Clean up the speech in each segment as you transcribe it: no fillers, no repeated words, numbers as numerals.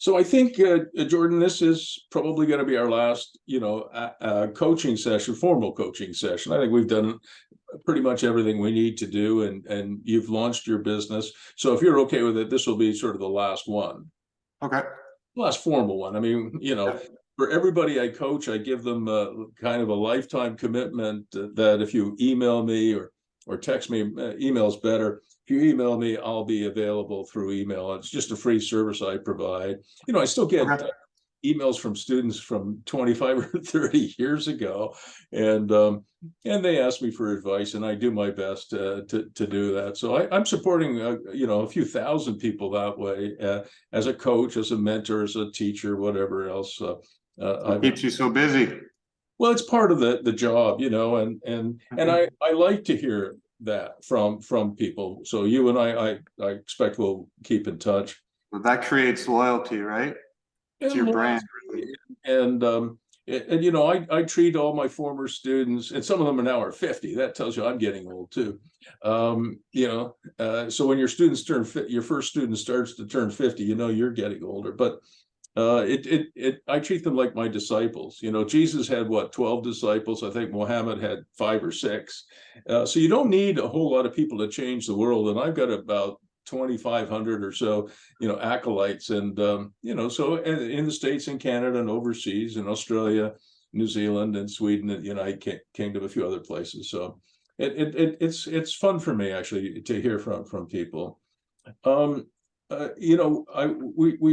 So I think, Jordan, this is probably going to be our last, coaching session, formal coaching session. I think we've done pretty much everything we need to do, and you've launched your business. So if you're okay with it, this will be sort of the last one, Okay. last formal one. I mean, for everybody I coach, I give them kind of a lifetime commitment that if you email me or text me, email's better. If you email me, I'll be available through email. It's just a free service I provide. I still get emails from students from 25 or 30 years ago, and they ask me for advice, and I do my best to do that. So I'm supporting a few thousand people that way, as a coach, as a mentor, as a teacher, whatever else. What keeps you so busy? Well, it's part of the job, and I like to hear that from people. So you and I expect we'll keep in touch. Well, that creates loyalty, right? It's your brand. And I treat all my former students, and some of them are now 50. That tells you I'm getting old too. So when your students your first student starts to turn 50, you're getting older. But I treat them like my disciples. Jesus had 12 disciples. I think Muhammad had 5 or 6. So you don't need a whole lot of people to change the world. And I've got about 2,500 or so, acolytes, and so in the States and Canada and overseas, in Australia, New Zealand, and Sweden, and United Kingdom, a few other places. So it's fun for me actually to hear from people. We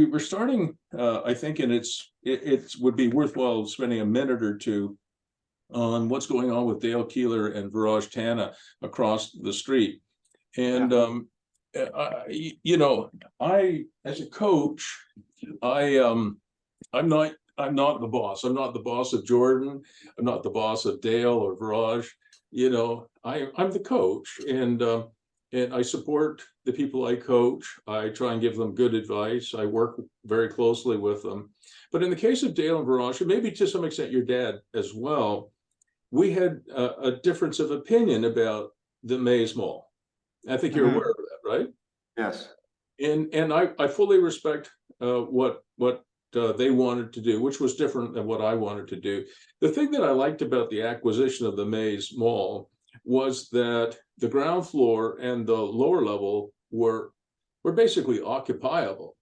were starting, I think, and it would be worthwhile spending a minute or two on what's going on with Dale Keeler and Viraj Tanna across the street. And I, as a coach, I'm not the boss. I'm not the boss of Jordan. I'm not the boss of Dale or Viraj. I'm the coach, and I support the people I coach. I try and give them good advice. I work very closely with them. But in the case of Dale and Viraj, and maybe to some extent your dad as well, we had a difference of opinion about the Maze Mall. I think you're aware of that, right? Yes. And I fully respect what they wanted to do, which was different than what I wanted to do. The thing that I liked about the acquisition of the Maze Mall was that the ground floor and the lower level were basically occupiable.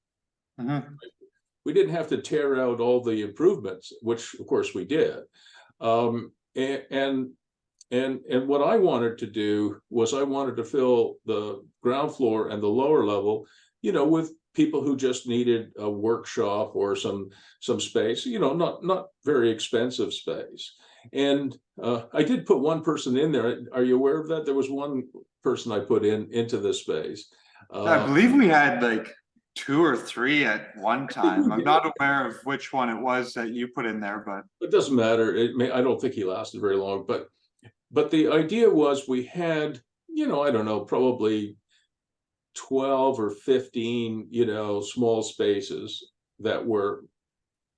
We didn't have to tear out all the improvements, which of course we did. And what I wanted to do was I wanted to fill the ground floor and the lower level, with people who just needed a workshop or some space, not very expensive space. And I did put one person in there. Are you aware of that? There was one person I put into this space. I believe we had like 2 or 3 at one time. I'm not aware of which one it was that you put in there, but it doesn't matter. I don't think he lasted very long, but the idea was we had, I don't know, probably 12 or 15, small spaces that were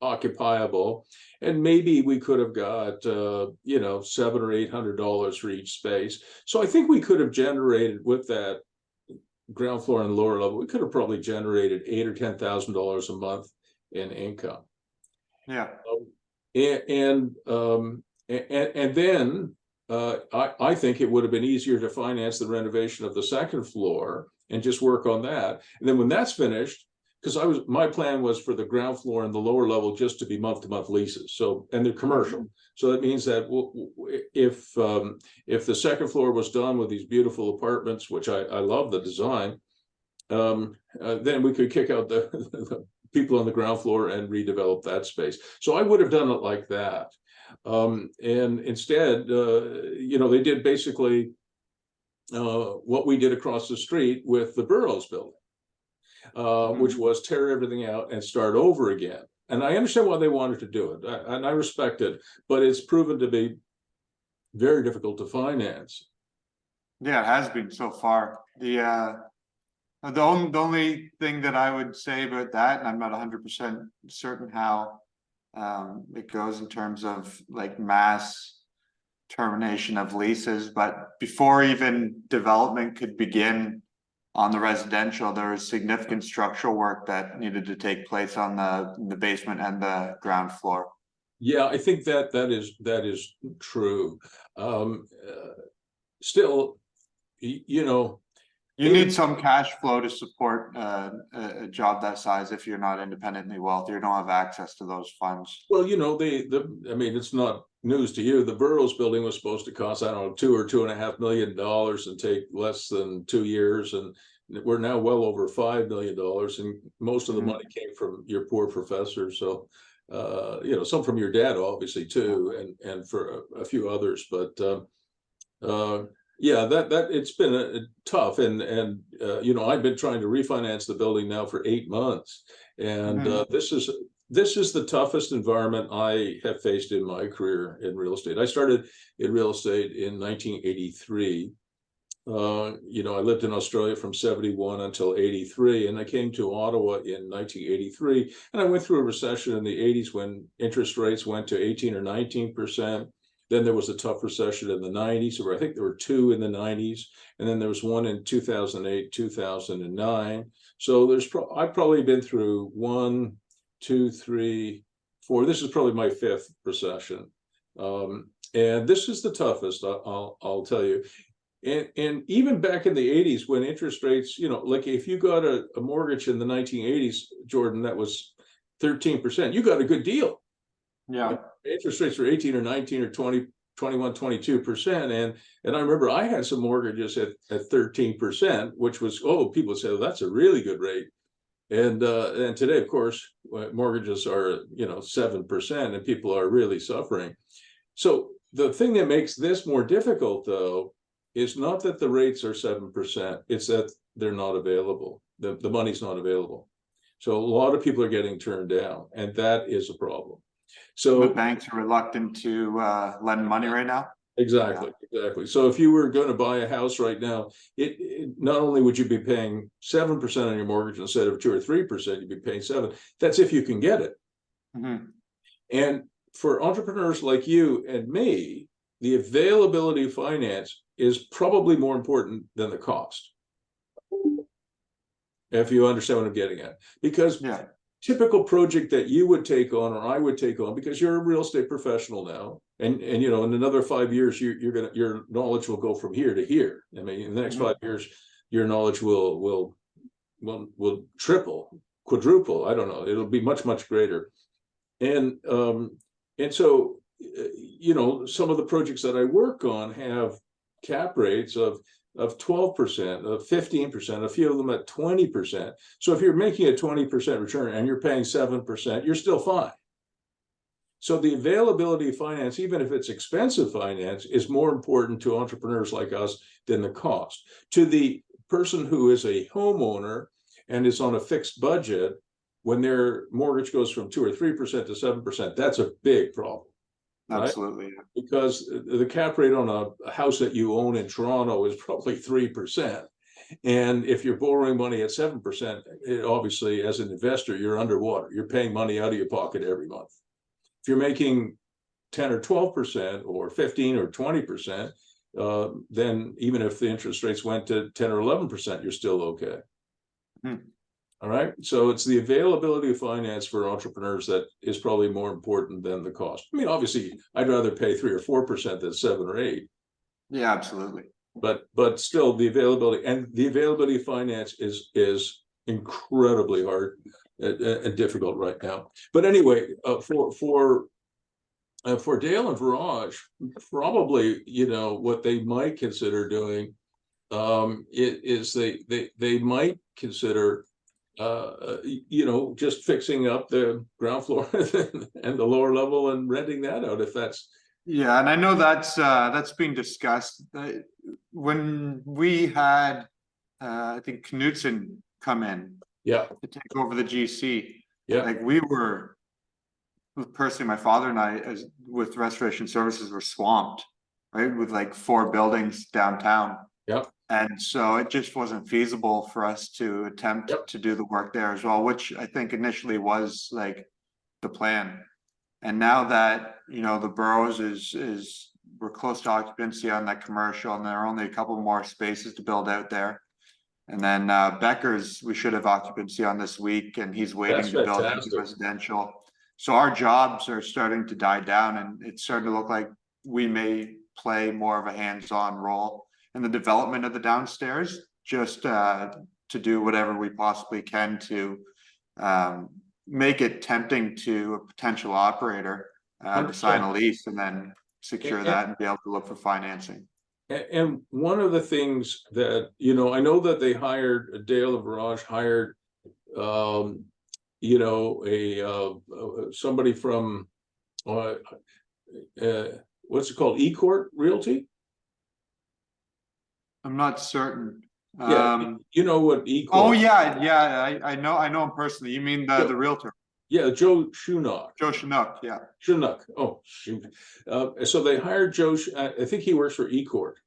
occupiable, and maybe we could have got $700 or $800 for each space. So I think we could have generated, with that ground floor and lower level, we could have probably generated $8,000 or $10,000 a month in income. Yeah. And then I think it would have been easier to finance the renovation of the second floor and just work on that. And then when that's finished, because my plan was for the ground floor and the lower level just to be month-to-month leases. So, and they're commercial. So that means that if the second floor was done with these beautiful apartments, which I love the design, then we could kick out the people on the ground floor and redevelop that space. So I would have done it like that. And instead, they did basically what we did across the street with the Burroughs building, which was tear everything out and start over again. And I understand why they wanted to do it, and I respect it, but it's proven to be very difficult to finance. Yeah, it has been so far. The only thing that I would say about that, and I'm not 100% certain how it goes in terms of like mass termination of leases, but before even development could begin, on the residential, there was significant structural work that needed to take place on the basement and the ground floor. Yeah, I think that is true. Still, you know, You need some cash flow to support a job that size if you're not independently wealthy or don't have access to those funds. well, you know, I mean, it's not news to you. The Burroughs building was supposed to cost, I don't know, $2 or $2.5 million and take less than 2 years, and we're now well over $5 million, and most of the money came from your poor professor. So, you know, some from your dad, obviously, too, and for a few others, but yeah, that it's been tough, and you know, I've been trying to refinance the building now for 8 months, and this is the toughest environment I have faced in my career in real estate. I started in real estate in 1983. You know, I lived in Australia from 71 until 83, and I came to Ottawa in 1983, and I went through a recession in the 80s when interest rates went to 18 or 19%. Then there was a tough recession in the 90s, or I think there were two in the 90s, and then there was one in 2008, 2009. So I've probably been through 1, 2, 3, 4. This is probably my 5th recession, and this is the toughest. I'll tell you. And even back in the 80s, when interest rates, you know, like if you got a mortgage in the 1980s, Jordan, that was 13%, you got a good deal. Yeah. Interest rates were 18 or 19 or 20, 21, 22%. And I remember I had some mortgages at 13%, which was, oh, people say, oh, that's a really good rate. And today, of course, mortgages are, you know, 7%, and people are really suffering. So the thing that makes this more difficult, though, is not that the rates are 7%, it's that they're not available. The money's not available. So a lot of people are getting turned down, and that is a problem. So the banks are reluctant to lend money right now. Exactly. So if you were going to buy a house right now, it not only would you be paying 7% on your mortgage instead of 2 or 3%, you'd be paying 7%. That's if you can get it. And for entrepreneurs like you and me, the availability of finance is probably more important than the cost. If you understand what I'm getting at, because typical project that you would take on, or I would take on, because you're a real estate professional now, and you know, in another 5 years, your knowledge will go from here to here. I mean, in the next 5 years, your knowledge will triple, quadruple. I don't know. It'll be much greater. And so, you know, some of the projects that I work on have cap rates of 12%, of 15%, a few of them at 20%. So if you're making a 20% return and you're paying 7%, you're still fine. So the availability of finance, even if it's expensive finance, is more important to entrepreneurs like us than the cost. To the person who is a homeowner and is on a fixed budget, when their mortgage goes from 2 or 3% to 7%, that's a big problem. Absolutely. Right? Because the cap rate on a house that you own in Toronto is probably 3%. And if you're borrowing money at 7%, obviously, as an investor, you're underwater. You're paying money out of your pocket every month. If you're making 10 or 12% or 15 or 20%, then even if the interest rates went to 10 or 11%, you're still okay. All right. So it's the availability of finance for entrepreneurs that is probably more important than the cost. I mean, obviously, I'd rather pay 3 or 4% than 7 or 8. Yeah, absolutely. But still, the availability of finance is incredibly hard and difficult right now. But anyway, for Dale and Viraj, probably, you know, what they might consider doing is they might consider you know, just fixing up the ground floor and the lower level and renting that out, if that's. Yeah, and I know that's being discussed. When we had I think Knudsen come in to take over the GC, like we were, personally, my father and I, as with restoration services, were swamped, right, with like 4 buildings downtown. And so it just wasn't feasible for us to attempt to do the work there as well, which I think initially was like the plan. And now that, you know, the Burroughs we're close to occupancy on that commercial, and there are only a couple more spaces to build out there. And then Becker's, we should have occupancy on this week, and he's waiting That's to build into fantastic. residential. So our jobs are starting to die down, and it's starting to look like we may play more of a hands-on role in the development of the downstairs, just to do whatever we possibly can to make it tempting to a potential operator to sign a lease and then secure that and be able to look for financing. And one of the things that, you know, I know that they hired, Dale and Viraj hired, you know, somebody from, what's it called? E-Court Realty? I'm not certain. Yeah, you know what E-Court? Oh yeah, I know him personally. You mean the realtor? Yeah, Joe Schunock. Joe Chinook, yeah. Chinook. Oh, shoot. So they hired Joe. I think he works for E-Court.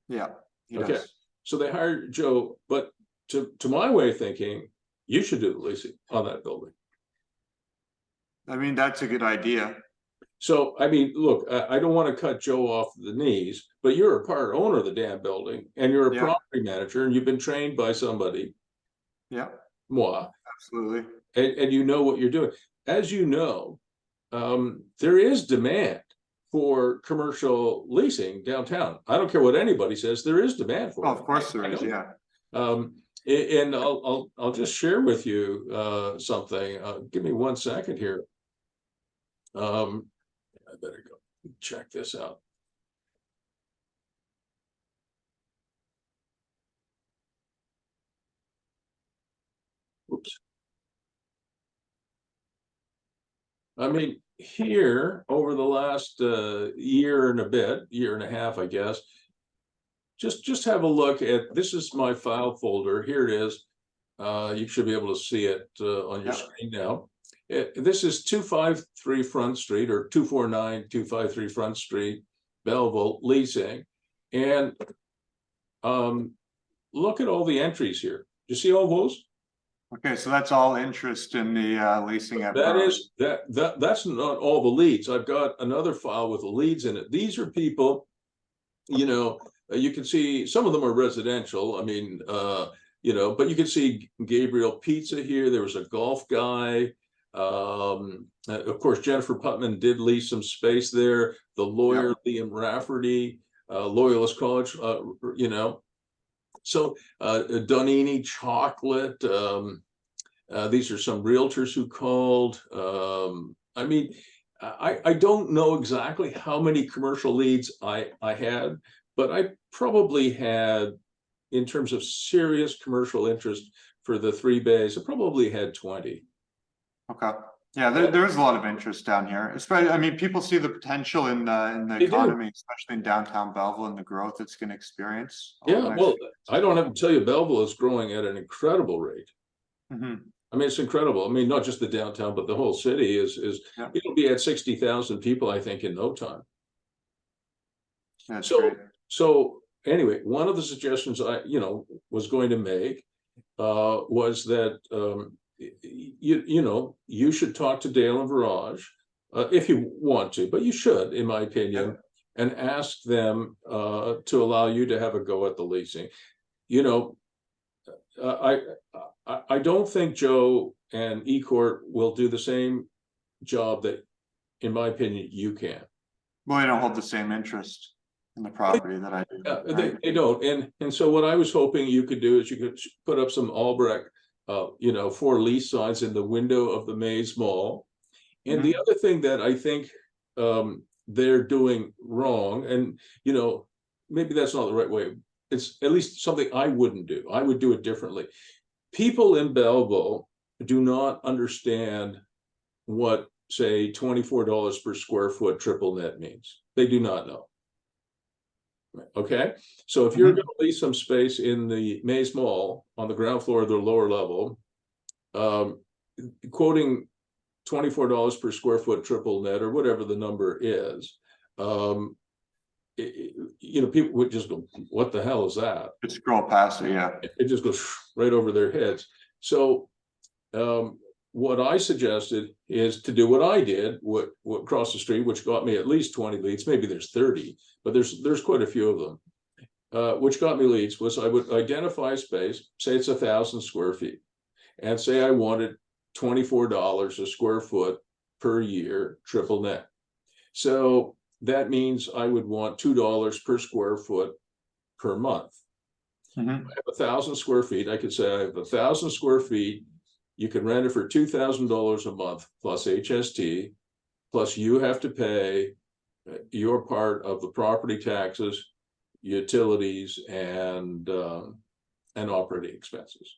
Yeah. Okay. Does. So they hired Joe, but to my way of thinking, you should do the leasing on that building. I mean, that's a good idea. So, I mean, look, I don't want to cut Joe off the knees, but you're a part owner of the damn building, and you're a property manager, and you've been trained by somebody. Yeah. Moi. Absolutely. And you know what you're doing. As you know, there is demand for commercial leasing downtown. I don't care what anybody says, there is demand for it. Of course there is, yeah. And I'll just share with you something. Give me 1 second here. I better go check this out. Oops. I mean, here over the last year and a bit, year and a half, I guess, just have a look at, this is my file folder. Here it is. You should be able to see it on your screen now. This is 253 Front Street, or 249-253 Front Street, Belleville, leasing. And look at all the entries here. You see all those? Okay, so that's all interest in the leasing. That's not all the leads. I've got another file with the leads in it. These are people, you know, you can see some of them are residential. I mean, you know, but you can see Gabriel Pizza here. There was a golf guy. Of course, Jennifer Putman did lease some space there. The lawyer, Liam Rafferty, Loyalist College, you know. So Donini Chocolate, these are some realtors who called. I mean, I don't know exactly how many commercial leads I had, but I probably had, in terms of serious commercial interest for the 3 bays, I probably had 20. Okay. Yeah, there is a lot of interest down here. Especially, I mean, people see the potential in the economy, especially in downtown Belleville, and the growth it's going to experience. Yeah, well, I don't have to tell you, Belleville is growing at an incredible rate. I mean, it's incredible. I mean, not just the downtown, but the whole city is it'll be at 60,000 people, I think, in no time. That's great. So anyway, one of the suggestions I, you know, was going to make was that you know, you should talk to Dale and Viraj if you want to, but you should, in my opinion, and ask them to allow you to have a go at the leasing. You know, I don't think Joe and E-Court will do the same job that, in my opinion, you can. Well, they don't hold the same interest in the property that I do. Right? They don't. And so what I was hoping you could do is you could put up some Albrecht, you know, 4 lease signs in the window of the Maze Mall. And the other thing that I think they're doing wrong, and, you know, maybe that's not the right way. It's at least something I wouldn't do. I would do it differently. People in Belleville do not understand what, say, $24 per square foot triple net means. They do not know. Okay, so if you're going to lease some space in the Maze Mall on the ground floor of the lower level, quoting $24 per square foot triple net, or whatever the number is, you know, people would just go, what the hell is that? Just scroll past it, yeah. It just goes right over their heads. So what I suggested is to do what I did, what across the street, which got me at least 20 leads. Maybe there's 30, but there's quite a few of them. which got me leads, was I would identify a space, say it's 1,000 square feet, and say I wanted $24 a square foot per year, triple net. So that means I would want $2 per square foot per month. I have 1,000 square feet. I could say I have 1,000 square feet. You can rent it for $2,000 a month plus HST, plus you have to pay your part of the property taxes, utilities, and operating expenses.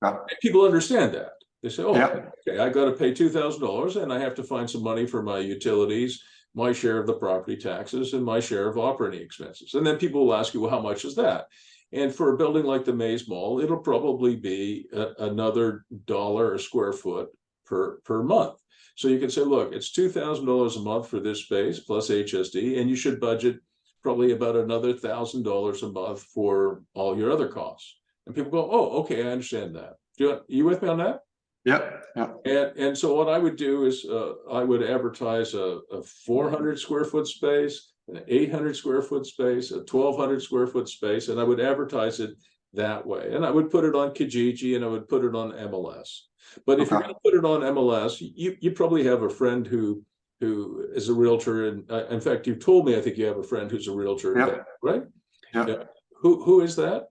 Okay. And people understand that. They say, "Oh, Yeah. okay, I got to pay $2,000, and I have to find some money for my utilities, my share of the property taxes, and my share of operating expenses." And then people will ask you, "Well, how much is that?" And for a building like the Maze Mall, it'll probably be another $1 a square foot per month. So you can say, look, it's $2,000 a month for this space plus HSD, and you should budget probably about another $1,000 a month for all your other costs. And people go, "Oh, okay, I understand that." You with me on that? Yep. Yep. And so what I would do is I would advertise a 400 square foot space, an 800 square foot space, a 1,200 square foot space, and I would advertise it that way. And I would put it on Kijiji, and I would put it on MLS. But if you're going to put it on MLS, you probably have a friend who is a realtor, and in fact, you've told me I think you have a friend who's a realtor, Yep. right? Yep. Yeah. Who is that?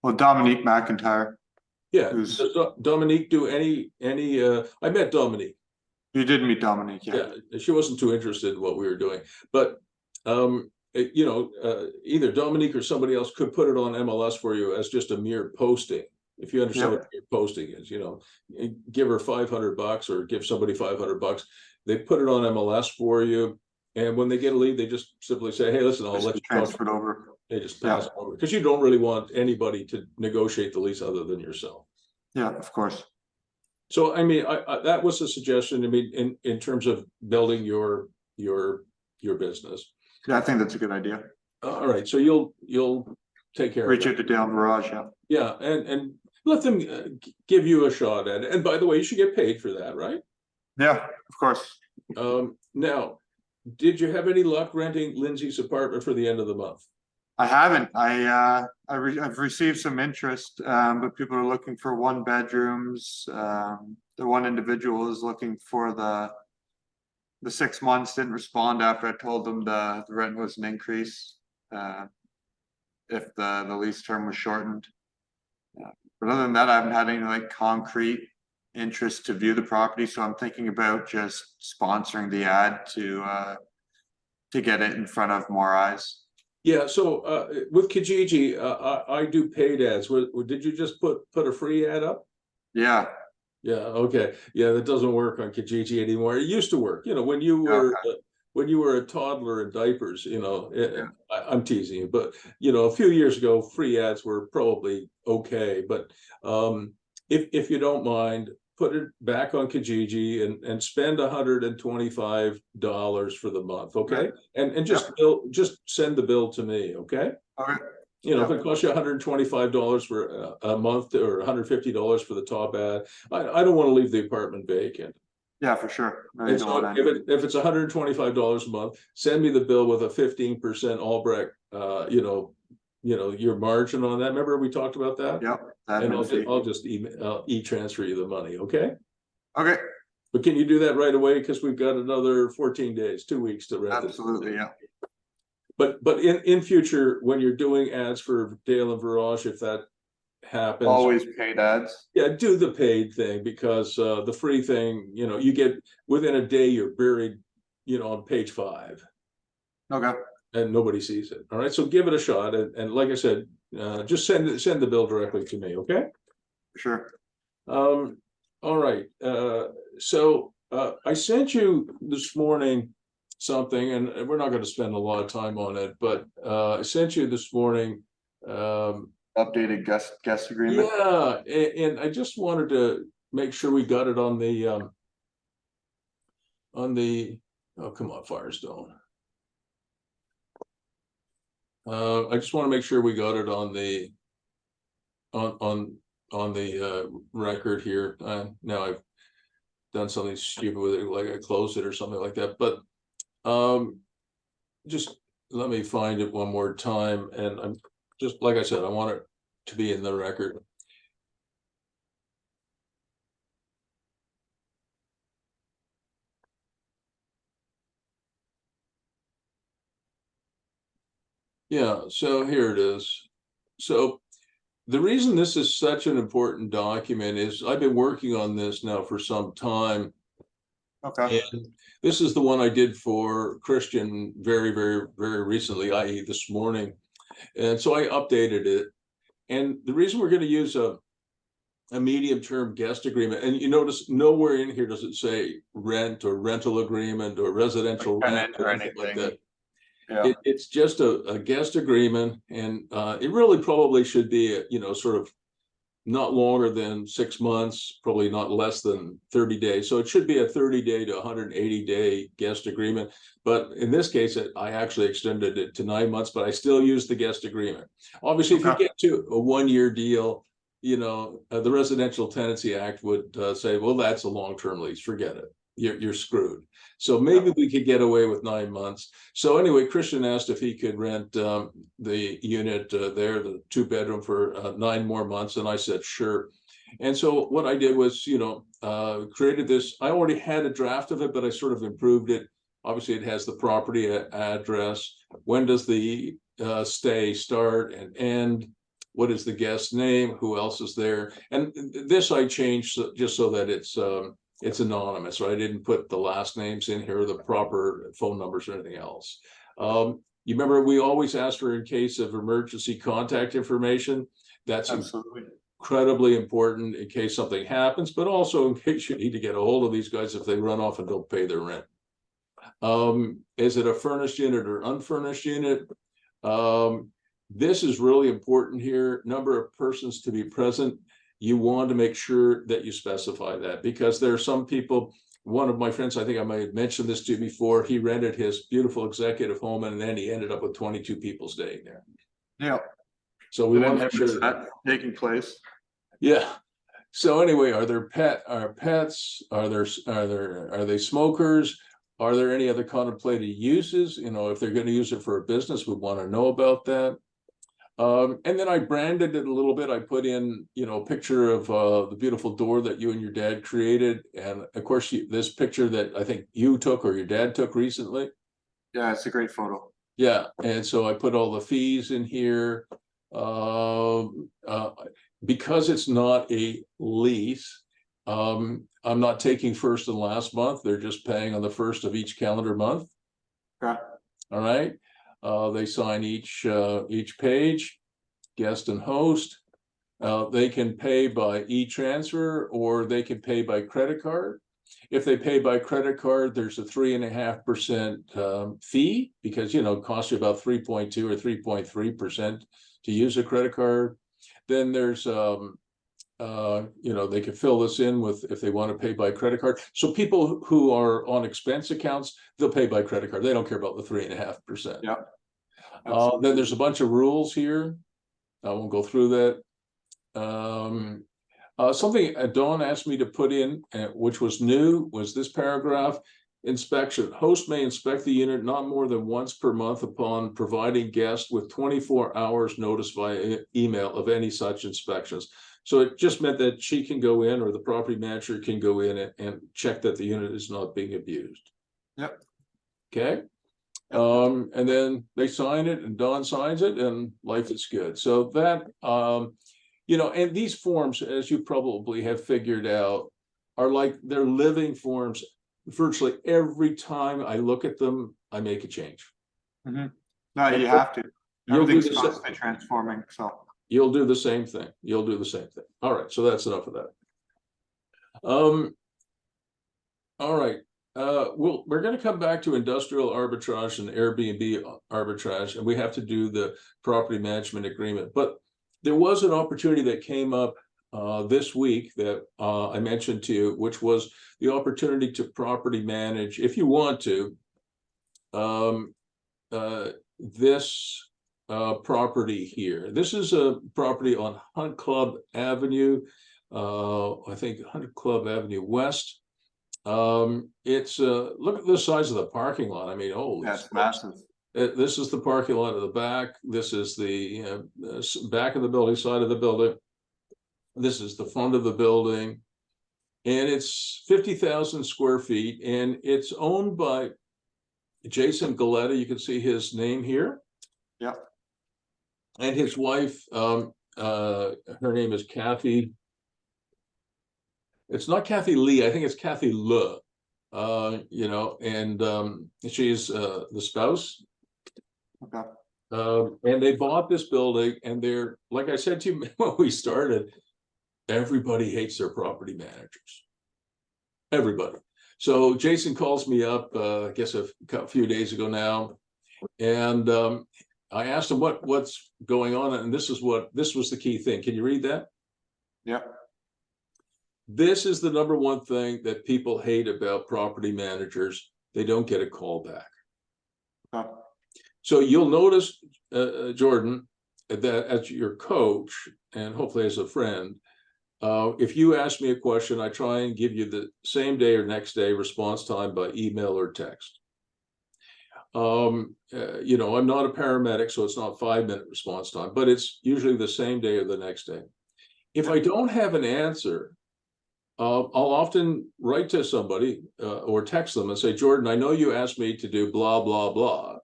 Well, Dominique McIntyre. Yeah. Does Dominique do any? I met Dominique. You did meet Dominique, yeah. Yeah, she wasn't too interested in what we were doing, but either Dominique or somebody else could put it on MLS for you as just a mere posting. If you understand what mere posting is, give her $500 or give somebody $500. They put it on MLS for you, and when they get a lead, they just simply say, "Hey, listen, I'll let you transfer it over." They just pass it over, because you don't really want anybody to negotiate the lease other than yourself. Yeah, of course. So I mean, that was a suggestion. I mean, in terms of building your business. Yeah, I think that's a good idea. All right, so you'll take care Reach of out to Dale Barrage, yeah. Yeah, and let them give you a shot at it. And by the way, you should get paid for that, right? Yeah, of course. Now, did you have any luck renting Lindsey's apartment for the end of the month? I haven't. I've received some interest, but people are looking for 1 bedrooms. The one individual is looking for the 6 months, didn't respond after I told them the rent was an increase if the lease term was shortened. But other than that, I haven't had any like concrete interest to view the property, so I'm thinking about just sponsoring the ad to get it in front of more eyes. Yeah, so with Kijiji, I do paid ads. Did you just put a free ad up? Yeah. Yeah, okay. Yeah, that doesn't work on Kijiji anymore. It used to work, when you were a toddler in diapers, I'm teasing you, but a few years ago, free ads were probably okay. But if you don't mind, put it back on Kijiji and spend $125 for the month, okay? And just send the bill to me, okay? Okay. If it costs you $125 for a month or $150 for the top ad, I don't want to leave the apartment vacant. Yeah, for sure. And so if it's $125 a month, send me the bill with a 15% Albrecht, your margin on that. Remember we talked about that? Yep. And I'll just e-transfer you the money, okay? Okay. But can you do that right away? Because we've got another 14 days, 2 weeks to rent it. Absolutely, yeah. But in future, when you're doing ads for Dale and Virage, if that happens, always paid ads. Yeah, do the paid thing, because the free thing, you get within a day, you're buried, on page 5. Okay. And nobody sees it. All right, so give it a shot, and like I said, just send the bill directly to me, okay? Sure. All right. So I sent you this morning something, and we're not going to spend a lot of time on it, but I sent you this morning updated guest agreement. Yeah, and I just wanted to make sure we got it on the oh, come on, Firestone. I just want to make sure we got it on the record here. Now I've done something stupid with it, like I closed it or something like that. But just let me find it one more time. And I'm just, like I said, I want it to be in the record. Yeah, so here it is. So the reason this is such an important document is I've been working on this now for some time. Okay. And this is the one I did for Christian very, very, very recently, i.e. this morning. And so I updated it. And the reason we're going to use a medium-term guest agreement, and you notice nowhere in here does it say rent or rental agreement or residential Like rent tenant or or anything like that. Yeah. It's just a guest agreement, and it really probably should be, sort of not longer than 6 months, probably not less than 30 days. So it should be a 30-day to 180-day guest agreement. But in this case, I actually extended it to 9 months, but I still use the guest agreement. Obviously, if you get to a 1-year deal, the Residential Tenancy Act would say, well, that's a long-term lease. Forget it. You're screwed. So maybe we could get away with 9 months. So anyway, Christian asked if he could rent the unit there, the 2-bedroom, for 9 more months, and I said sure. And so what I did was, created this. I already had a draft of it, but I sort of improved it. Obviously, it has the property address. When does the stay start and end? What is the guest name? Who else is there? And this I changed just so that it's anonymous, right? I didn't put the last names in here, the proper phone numbers or anything else. You remember we always ask for, in case of emergency, contact information. That's absolutely incredibly important in case something happens, but also in case you need to get a hold of these guys if they run off and don't pay their rent. Is it a furnished unit or unfurnished unit? This is really important here. Number of persons to be present. You want to make sure that you specify that, because there are some people. One of my friends, I think I might have mentioned this to you before, he rented his beautiful executive home and then he ended up with 22 people staying there. Yeah. So we want to make sure that taking place. Yeah. So anyway, are pets? Are they smokers? Are there any other contemplated uses? If they're going to use it for a business, we want to know about that. And then I branded it a little bit. I put in, a picture of the beautiful door that you and your dad created. And of course, this picture that I think you took or your dad took recently. Yeah, it's a great photo. Yeah. And so I put all the fees in here. Because it's not a lease, I'm not taking first and last month. They're just paying on the first of each calendar month. Okay. All right. They sign each page, guest and host. They can pay by e-transfer or they can pay by credit card. If they pay by credit card, there's a 3.5% fee, because it costs you about 3.2 or 3.3% to use a credit card. Then there's they can fill this in with if they want to pay by credit card. So people who are on expense accounts, they'll pay by credit card. They don't care about the 3.5%. Yeah. Then there's a bunch of rules here. I won't go through that. Something Dawn asked me to put in, which was new, was this paragraph. Inspection. Host may inspect the unit not more than once per month upon providing guests with 24 hours notice via email of any such inspections. So it just meant that she can go in, or the property manager can go in and check that the unit is not being abused. Yep. Okay. And then they sign it and Dawn signs it and life is good. So that, and these forms, as you probably have figured out, are like they're living forms. Virtually every time I look at them, I make a change. Mm-hmm. No, you have to. Everything's constantly transforming. So you'll do the same thing. You'll do the same thing. All right. So that's enough of that. All right. We're going to come back to industrial arbitrage and Airbnb arbitrage, and we have to do the property management agreement. But there was an opportunity that came up this week that I mentioned to you, which was the opportunity to property manage, if you want to, this property here. This is a property on Hunt Club Avenue, I think Hunt Club Avenue West. It's look at the size of the parking lot. I mean, holy, that's massive. This is the parking lot at the back. This is the back of the building, side of the building. This is the front of the building. And it's 50,000 square feet, and it's owned by Jason Geleta. You can see his name here. Yeah. And his wife, her name is Kathy. It's not Kathy Lee, I think it's Kathy Le. You know, and she's the spouse. Okay. And they bought this building, and they're, like I said to you when we started, everybody hates their property managers. Everybody. So Jason calls me up, I guess a few days ago now, and I asked him what's going on, and this was the key thing. Can you read that? Yeah. This is the number one thing that people hate about property managers. They don't get a call back. Okay. So you'll notice, Jordan, that as your coach, and hopefully as a friend, if you ask me a question, I try and give you the same day or next day response time by email or text. You know, I'm not a paramedic, so it's not 5-minute response time, but it's usually the same day or the next day. If I don't have an answer, I'll often write to somebody or text them and say, Jordan, I know you asked me to do blah, blah, blah.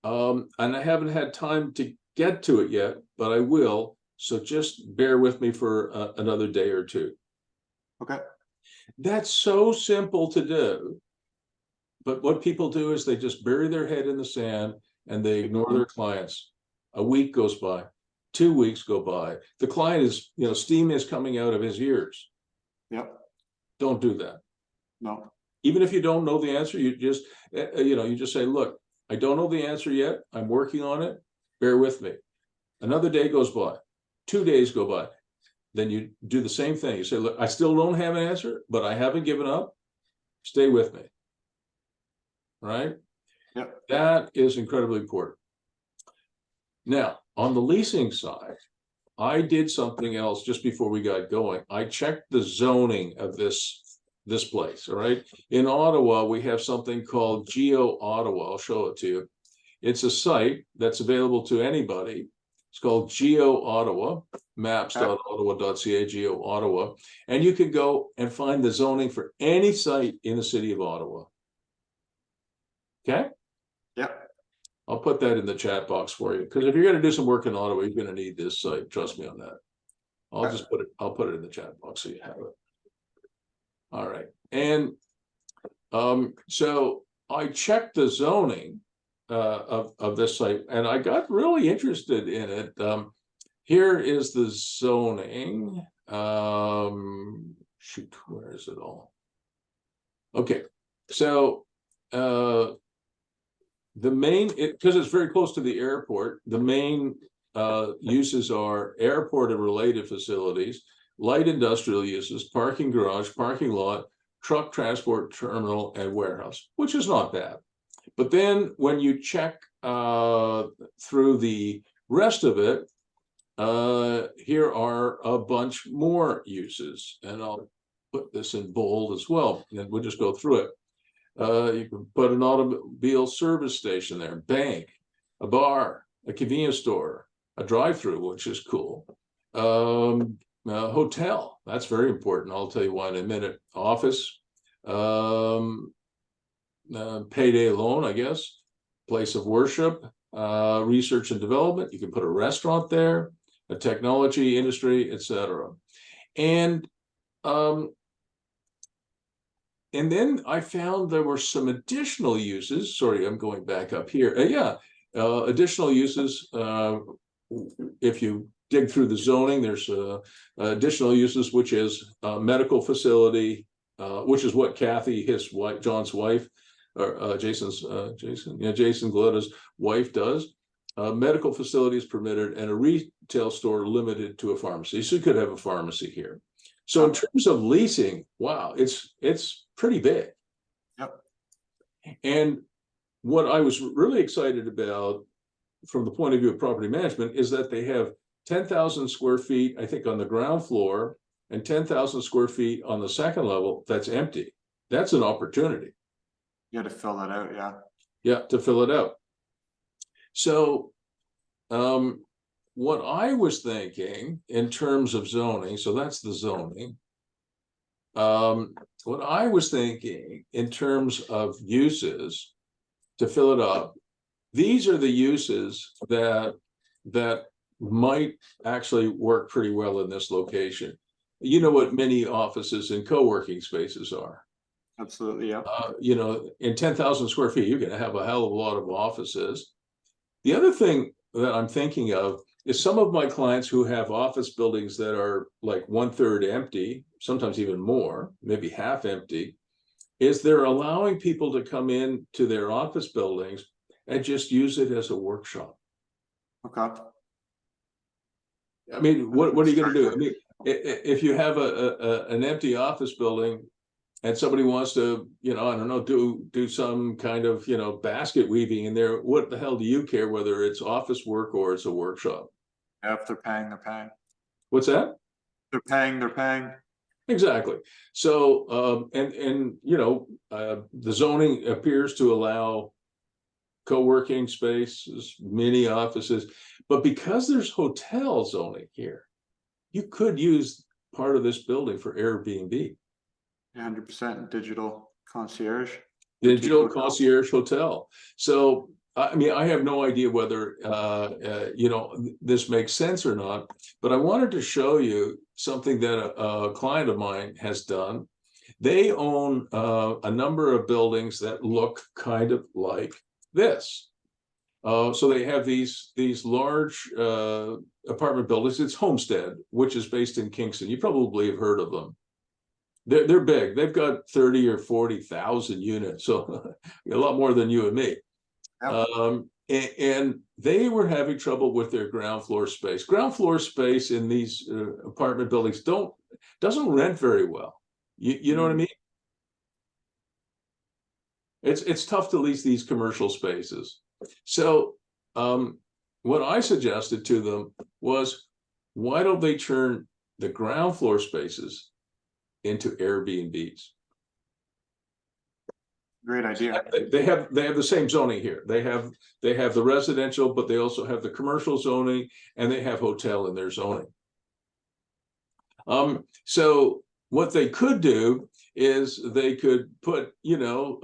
And I haven't had time to get to it yet, but I will. So just bear with me for another day or two. Okay. That's so simple to do. But what people do is they just bury their head in the sand and they ignore their clients. A week goes by, 2 weeks go by. The client is, you know, steam is coming out of his ears. Yep. Don't do that. No. Even if you don't know the answer, you just, you know, you just say, look, I don't know the answer yet. I'm working on it. Bear with me. Another day goes by. 2 days go by. Then you do the same thing. You say, look, I still don't have an answer, but I haven't given up. Stay with me. Right? Yep. That is incredibly important. Now, on the leasing side, I did something else just before we got going. I checked the zoning of this place, all right? In Ottawa, we have something called Geo Ottawa. I'll show it to you. It's a site that's available to anybody. It's called Geo Ottawa, maps.ottawa.ca, Geo Ottawa. And you can go and find the zoning for any site in the city of Ottawa. Okay? Yep. I'll put that in the chat box for you, because if you're going to do some work in Ottawa, you're going to need this site. Trust me on that. I'll put it in the chat box so you have it. All right. And so I checked the zoning of this site, and I got really interested in it. Here is the zoning. Shoot, where is it all? Okay. So the main, because it's very close to the airport, the main uses are airport and related facilities, light industrial uses, parking garage, parking lot, truck transport terminal, and warehouse, which is not bad. But then when you check through the rest of it, here are a bunch more uses, and I'll put this in bold as well, and we'll just go through it. You can put an automobile service station there, bank, a bar, a convenience store, a drive-through, which is cool. A hotel, that's very important. I'll tell you why in a minute. Office, payday loan, I guess, place of worship, research and development. You can put a restaurant there, a technology industry, etc. And then I found there were some additional uses. Sorry, I'm going back up here. Additional uses. If you dig through the zoning, there's additional uses, which is medical facility, which is what Kathy, his wife, John's wife, or Jason Geleta's wife does. Medical facility is permitted, and a retail store limited to a pharmacy. So you could have a pharmacy here. So in terms of leasing, wow, it's pretty big. Yep. And what I was really excited about from the point of view of property management is that they have 10,000 square feet, I think, on the ground floor, and 10,000 square feet on the second level that's empty. That's an opportunity. You had to fill that out, yeah. Yeah, to fill it out. So, what I was thinking in terms of zoning, so that's the zoning. What I was thinking in terms of uses to fill it up, these are the uses that might actually work pretty well in this location. You know what many offices and co-working spaces are. Absolutely, yeah. You know, in 10,000 square feet, you're going to have a hell of a lot of offices. The other thing that I'm thinking of is some of my clients who have office buildings that are like 1/3 empty, sometimes even more, maybe half empty, is they're allowing people to come in to their office buildings and just use it as a workshop. Okay. I mean, what are you going to do? I mean, if you have an empty office building and somebody wants to, you know, I don't know, do some kind of, you know, basket weaving in there, what the hell do you care whether it's office work or it's a workshop? Yeah, if they're paying, they're paying. What's that? They're paying, they're paying. Exactly. So, and you know, the zoning appears to allow co-working spaces, mini offices, but because there's hotel zoning here, you could use part of this building for Airbnb. 100% digital concierge. Digital concierge hotel. So, I mean, I have no idea whether, you know, this makes sense or not, but I wanted to show you something that a client of mine has done. They own a number of buildings that look kind of like this. So they have these large apartment buildings. It's Homestead, which is based in Kingston. You probably have heard of them. They're big. They've got 30 or 40,000 units, so a lot more than you and me. Yep. And they were having trouble with their ground floor space. Ground floor space in these apartment buildings doesn't rent very well. You know what I mean? It's tough to lease these commercial spaces. So what I suggested to them was, why don't they turn the ground floor spaces into Airbnbs? Great idea. They have the same zoning here. They have the residential, but they also have the commercial zoning, and they have hotel in their zoning. So what they could do is they could put, you know,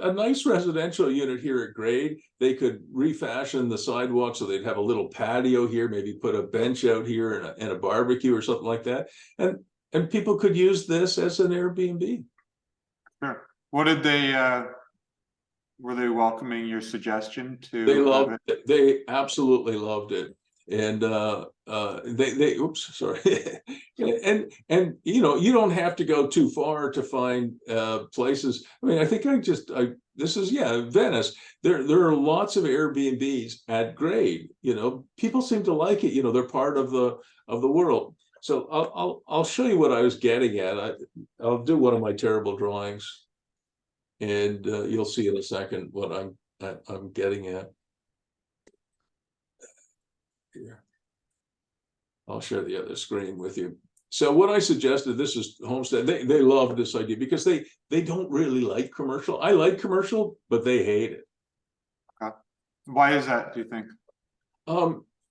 a nice residential unit here at grade. They could refashion the sidewalk so they'd have a little patio here, maybe put a bench out here and a barbecue or something like that, and people could use this as an Airbnb. Sure. What did they were they welcoming your suggestion to? They loved it. They absolutely loved it. And they oops, sorry. and you know, you don't have to go too far to find places. I mean, I think this is, yeah, Venice. There are lots of Airbnbs at grade. You know, people seem to like it. You know, they're part of the world. So I'll show you what I was getting at. I'll do one of my terrible drawings, and you'll see in a second what I'm getting at. Here, I'll share the other screen with you. So what I suggested, this is Homestead. They love this idea because they don't really like commercial. I like commercial, but they hate it. Why is that, do you think?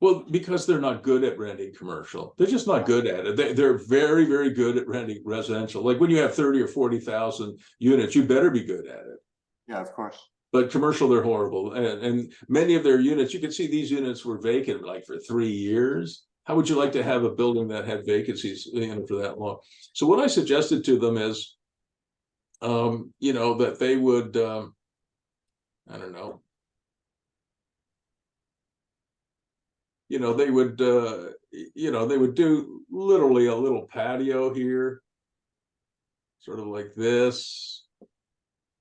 Well, because they're not good at renting commercial. They're just not good at it. They're very, very good at renting residential. Like when you have 30 or 40,000 units, you better be good at it. Yeah, of course. But commercial, they're horrible. And many of their units, you can see these units were vacant like for 3 years. How would you like to have a building that had vacancies, you know, for that long? So what I suggested to them is, you know, that they would, I don't know, you know, they would, you know, they would do literally a little patio here, sort of like this.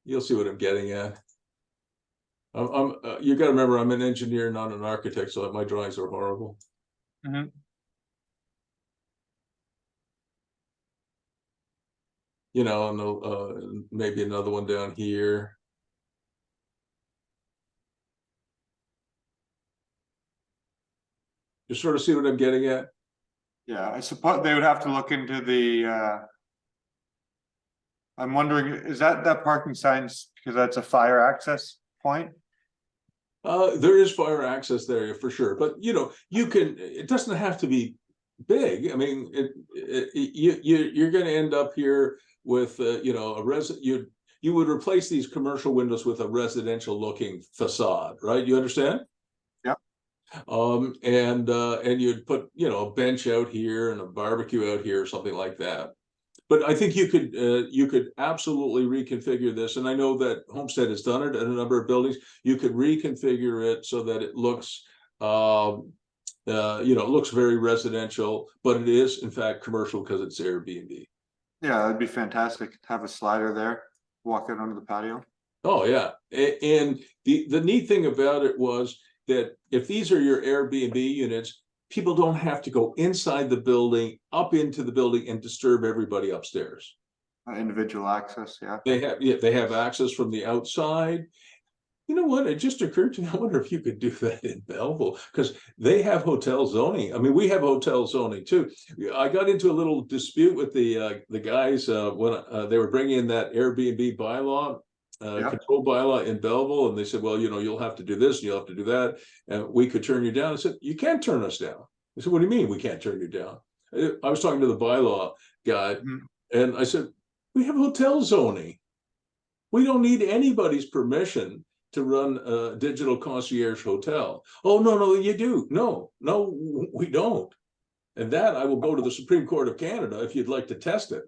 You'll see what I'm getting at. You got to remember, I'm an engineer, not an architect, so my drawings are horrible. Mm-hmm. You know, and maybe another one down here. You sort of see what I'm getting at? Yeah, I suppose they would have to look into the I'm wondering, is that parking signs because that's a fire access point? There is fire access there for sure, but you know, it doesn't have to be big. I mean, you're going to end up here with, you know, you would replace these commercial windows with a residential looking facade, right? You understand? Yep. And you'd put, you know, a bench out here and a barbecue out here, or something like that. But I think you could absolutely reconfigure this, and I know that Homestead has done it in a number of buildings. You could reconfigure it so that it looks, you know, it looks very residential, but it is in fact commercial because it's Airbnb. Yeah, that'd be fantastic. Have a slider there, walk out onto the patio. Oh yeah, and the neat thing about it was that if these are your Airbnb units, people don't have to go inside the building, up into the building, and disturb everybody upstairs. Individual access, yeah. They have access from the outside. You know what? It just occurred to me, I wonder if you could do that in Belleville, because they have hotel zoning. I mean, we have hotel zoning too. I got into a little dispute with the guys when they were bringing in that Airbnb bylaw, control bylaw in Belleville, and they said, well, you know, you'll have to do this, and you'll have to do that, and we could turn you down. I said, you can't turn us down. I said, what do you mean we can't turn you down? I was talking to the bylaw guy, and I said, we have hotel zoning. We don't need anybody's permission to run a digital concierge hotel. Oh, no, you do. No, we don't. And that I will go to the Supreme Court of Canada if you'd like to test it.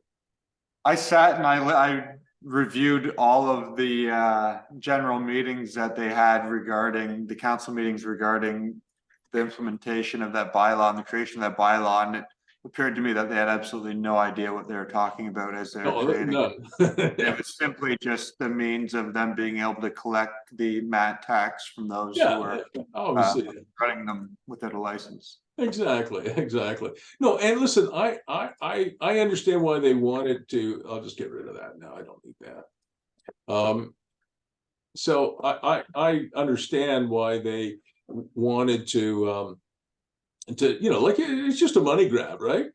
I sat and I reviewed all of the general meetings that they had regarding the council meetings regarding the implementation of that bylaw and the creation of that bylaw, and it appeared to me that they had absolutely no idea what they were talking about as they were creating it. It was simply just the means of them being able to collect the MAT tax from those who were obviously running them without a license. Exactly. No, and listen, I understand why they wanted to. I'll just get rid of that now. I don't need that. So I understand why they wanted to you know, like it's just a money grab, right?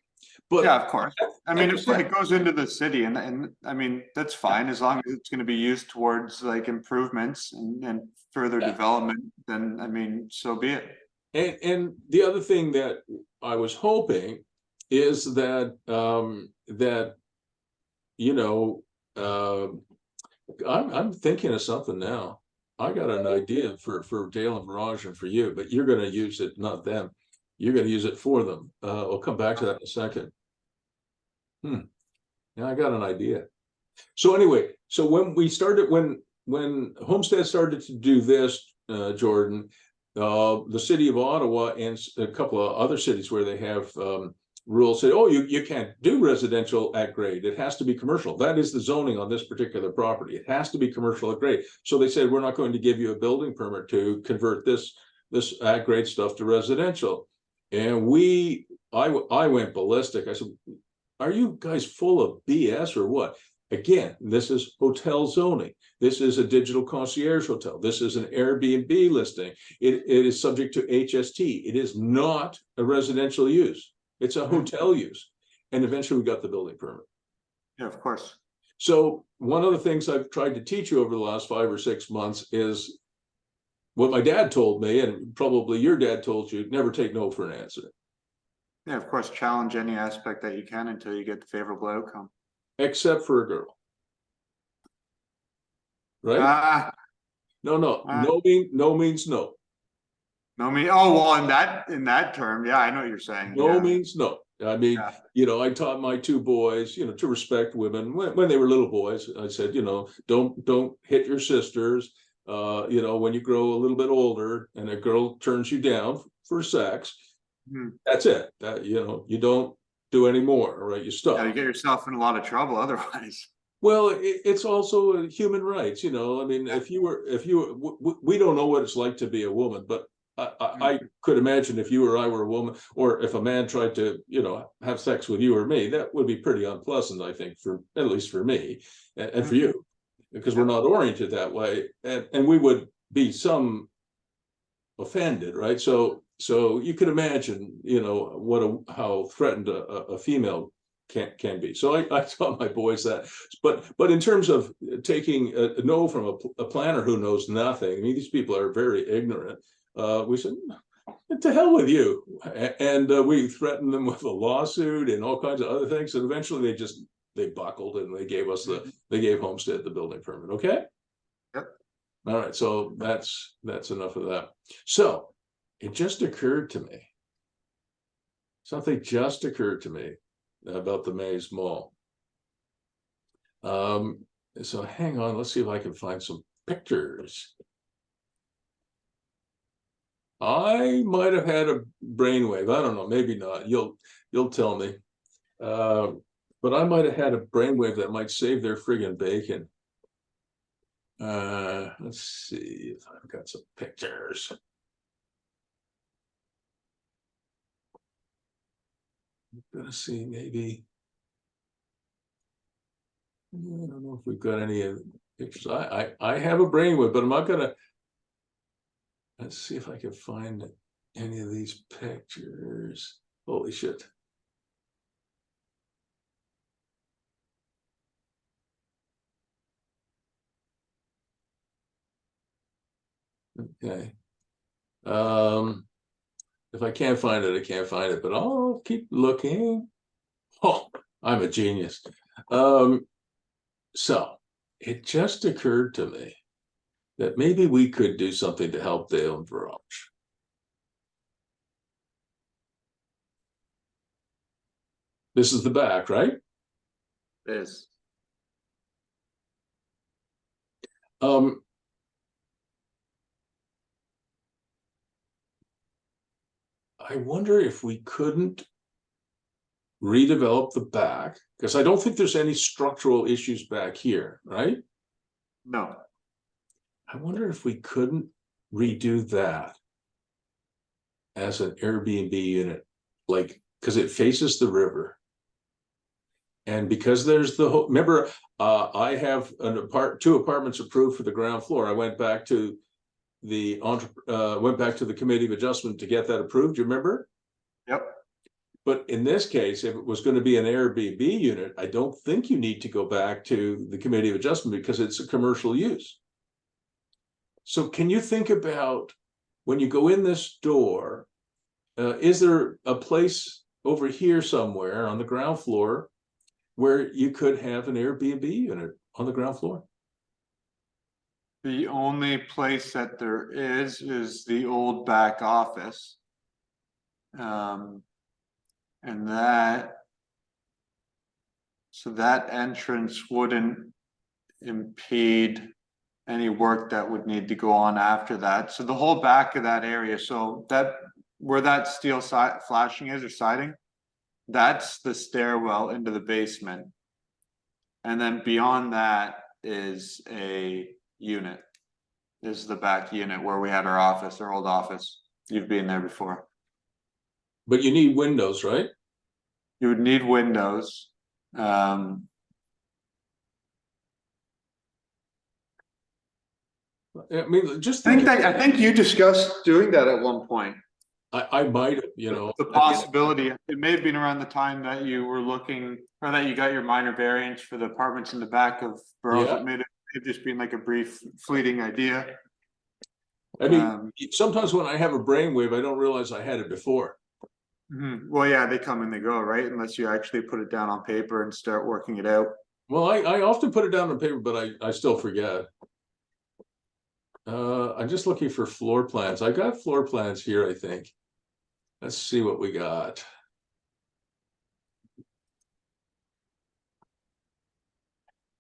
But yeah, of course. I mean, if it goes into the city, and I mean that's fine as long as it's going to be used towards like improvements and further development. Then I mean, so be it. And the other thing that I was hoping is that that, you know, I'm thinking of something now. I got an idea for Dale and Mirage and for you, but you're going to use it, not them. You're going to use it for them. We'll come back to that in a second. Yeah, I got an idea. So anyway, so when we started, when Homestead started to do this, Jordan, the city of Ottawa and a couple of other cities where they have rules say, oh, you can't do residential at grade. It has to be commercial. That is the zoning on this particular property. It has to be commercial at grade. So they said, we're not going to give you a building permit to convert this at grade stuff to residential. And I went ballistic. I said, are you guys full of BS or what? Again, this is hotel zoning. This is a digital concierge hotel. This is an Airbnb listing. It is subject to HST. It is not a residential use. It's a hotel use. And eventually we got the building permit. Yeah, of course. So one of the things I've tried to teach you over the last 5 or 6 months is what my dad told me, and probably your dad told you, never take no for an answer. Yeah, of course, challenge any aspect that you can until you get the favorable outcome. Except for a girl. Right? No means no. No mean, oh, well, in that term, yeah, I know what you're saying. No means no. I mean, you know, I taught my 2 boys, you know, to respect women when they were little boys. I said, you know, don't hit your sisters. You know, when you grow a little bit older and a girl turns you down for sex, that's it. That, you know, you don't do any more, right? You stop. Yeah, you get yourself in a lot of trouble otherwise. Well, it's also human rights, you know. I mean, if you were, we don't know what it's like to be a woman, but I could imagine if you or I were a woman, or if a man tried to, you know, have sex with you or me, that would be pretty unpleasant, I think, for at least for me and for you, because we're not oriented that way, and we would be some offended, right? So you could imagine, you know, how threatened a female can be. So I taught my boys that. But in terms of taking a no from a planner who knows nothing, I mean, these people are very ignorant. We said, to hell with you. And we threatened them with a lawsuit and all kinds of other things. And eventually they buckled and they gave us they gave Homestead the building permit. Okay. Yep. All right. So that's enough of that. So it just occurred to me. Something just occurred to me about the Maze Mall. So hang on, let's see if I can find some pictures. I might have had a brainwave. I don't know, maybe not. You'll tell me. But I might have had a brainwave that might save their friggin' bacon. Let's see if I've got some pictures. I'm gonna see, maybe. I don't know if we've got any of the pictures. I have a brainwave, but I'm not gonna. Let's see if I can find any of these pictures. Holy shit. Okay. If I can't find it, I can't find it, but I'll keep looking. Oh, I'm a genius. So it just occurred to me that maybe we could do something to help Dale and Viraj. This is the back, right? It is. I wonder if we couldn't redevelop the back, because I don't think there's any structural issues back here, right? No. I wonder if we couldn't redo that as an Airbnb unit, like, because it faces the river. And because there's remember, I have two apartments approved for the ground floor. I went back to the committee of adjustment to get that approved. Do you remember? Yep. But in this case, if it was going to be an Airbnb unit, I don't think you need to go back to the committee of adjustment because it's a commercial use. So can you think about, when you go in this door, is there a place over here somewhere on the ground floor where you could have an Airbnb unit on the ground floor? The only place that there is the old back office. And so that entrance wouldn't impede any work that would need to go on after that. So the whole back of that area, so that where that steel flashing is or siding, that's the stairwell into the basement. And then beyond that is a unit, is the back unit where we had our office, our old office. You've been there before. But you need windows, right? You would need windows. I mean, just I think you discussed doing that at one point. I might have, you know, The possibility, it may have been around the time that you were looking, or that you got your minor variance for the apartments in the back of Burroughs. Yeah. It may have just been like a brief fleeting idea. I mean, sometimes when I have a brainwave, I don't realize I had it before. Well, yeah, they come and they go, right? Unless you actually put it down on paper and start working it out. Well, I often put it down on paper, but I still forget. I'm just looking for floor plans. I got floor plans here, I think. Let's see what we got.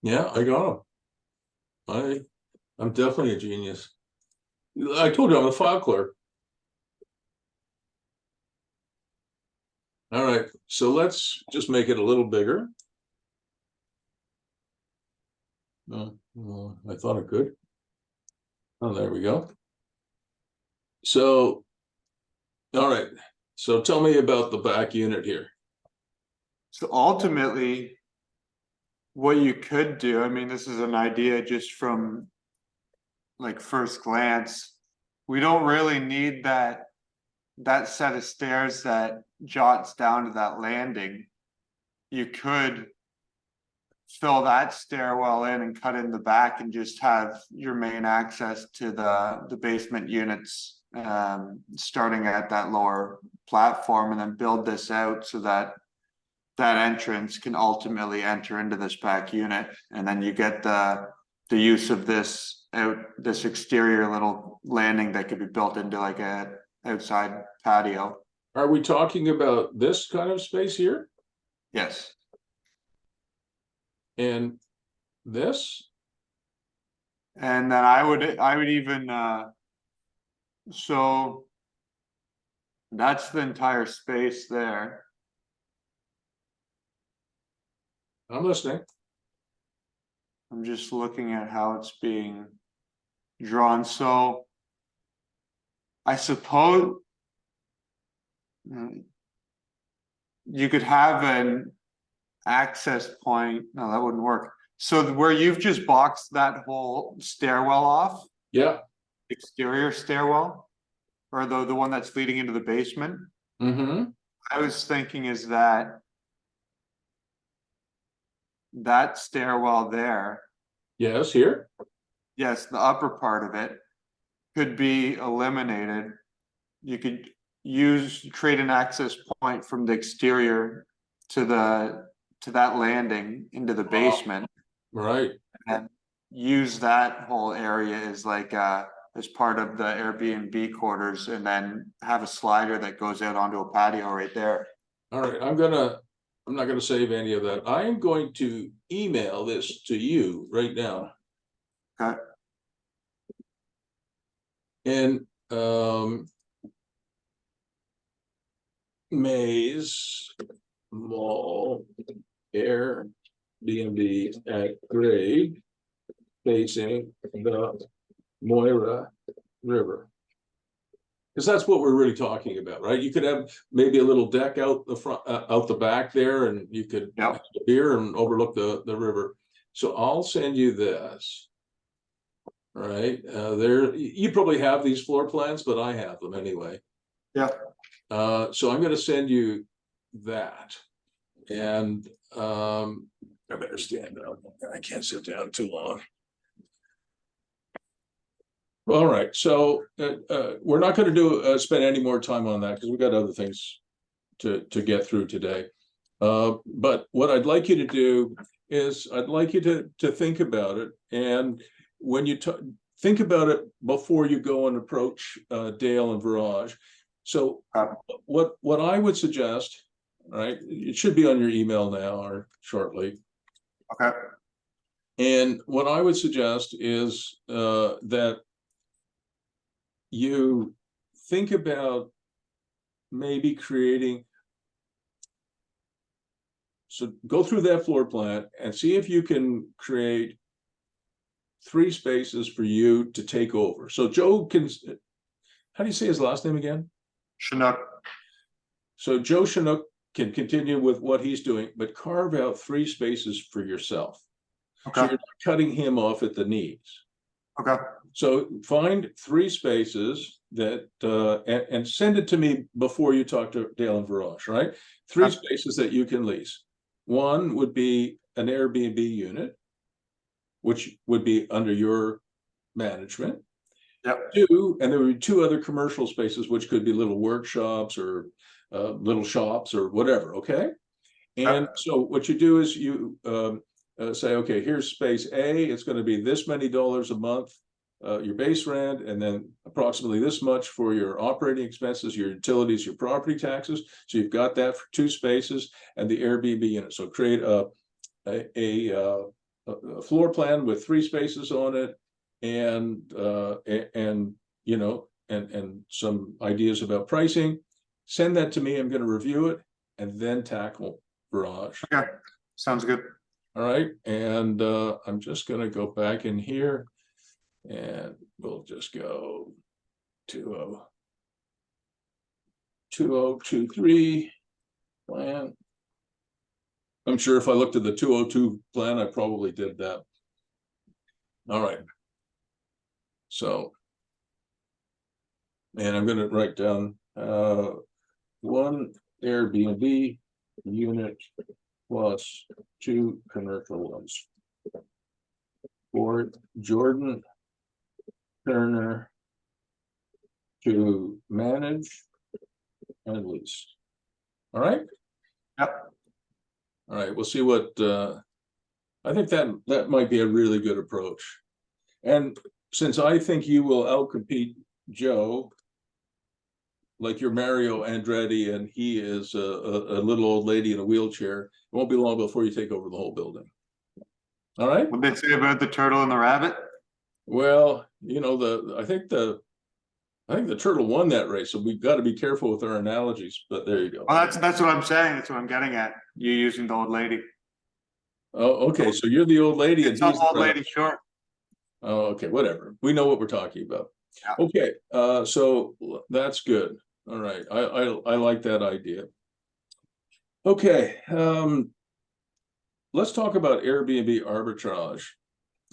Yeah, I got them. I'm definitely a genius. I told you I'm a file clerk. All right, so let's just make it a little bigger. I thought it could. Oh, there we go. So, all right. So tell me about the back unit here. So ultimately, what you could do, I mean, this is an idea just from like first glance. We don't really need that set of stairs that jots down to that landing. you could fill that stairwell in and cut in the back and just have your main access to the basement units, starting at that lower platform, and then build this out so that that entrance can ultimately enter into this back unit, and then you get the use of this exterior little landing that could be built into like a outside patio. Are we talking about this kind of space here? Yes. And this? And then I would even so that's the entire space there. I'm listening. I'm just looking at how it's being drawn. So I suppose you could have an access point. No, that wouldn't work. So where you've just boxed that whole stairwell off, Yeah. exterior stairwell, or the one that's leading into the basement. Mm-hmm. I was thinking is that stairwell there, Yes, here. yes, the upper part of it could be eliminated. You could create an access point from the exterior to that landing into the basement, Right. and use that whole area as like as part of the Airbnb quarters, and then have a slider that goes out onto a patio right there. All right. I'm not gonna save any of that. I am going to email this to you right now. Okay. And Maze Mall Airbnb at grade facing the Moira River. Because that's what we're really talking about, right? You could have maybe a little deck out the front, out the back there, and you could have a beer and overlook the river. So I'll send you this. All right, there you probably have these floor plans, but I have them anyway. Yeah. So I'm going to send you that, and I better stand up. I can't sit down too long. All right, so we're not going to spend any more time on that because we've got other things to get through today. But what I'd like you to do is I'd like you to think about it, and when you think about it before you go and approach Dale and Viraj. So what I would suggest, right? It should be on your email now or shortly. Okay. And what I would suggest is that you think about maybe creating. So go through that floor plan and see if you can create 3 spaces for you to take over. So Joe can, how do you say his last name again? Chinook. So Joe Chinook can continue with what he's doing, but carve out 3 spaces for yourself. Okay. So you're not cutting him off at the knees. Okay. So find 3 spaces that, and send it to me before you talk to Dale and Viraj, right? 3 spaces that you can lease. One would be an Airbnb unit, which would be under your management. Yep. 2, and there would be 2 other commercial spaces, which could be little workshops or little shops or whatever, okay? And so what you do is you say, okay, here's space A, it's going to be this many dollars a month, your base rent, and then approximately this much for your operating expenses, your utilities, your property taxes. So you've got that for 2 spaces and the Airbnb unit. So create a floor plan with 3 spaces on it, and you know, and some ideas about pricing. Send that to me. I'm going to review it and then tackle Viraj. Okay, sounds good. All right, and I'm just going to go back in here, and we'll just go 2023 plan. I'm sure if I looked at the 202 plan, I probably did that. All right. So, and I'm going to write down 1 Airbnb unit plus 2 commercial ones for Jordan Turner to manage and lease. All right. Yep. All right. We'll see what, I think that might be a really good approach. And since I think you will outcompete Joe, like you're Mario Andretti and he is a little old lady in a wheelchair, it won't be long before you take over the whole building. All right. What did they say about the turtle and the rabbit? Well, you know, I think the turtle won that race, so we've got to be careful with our analogies, but there you go. Well, that's what I'm saying. That's what I'm getting at. You using the old lady. Oh, okay. So you're the old lady and It's he's an old lady, sure. Oh, okay, whatever. We know what we're talking about. Yeah. Okay, so that's good. All right, I like that idea. Okay, let's talk about Airbnb arbitrage.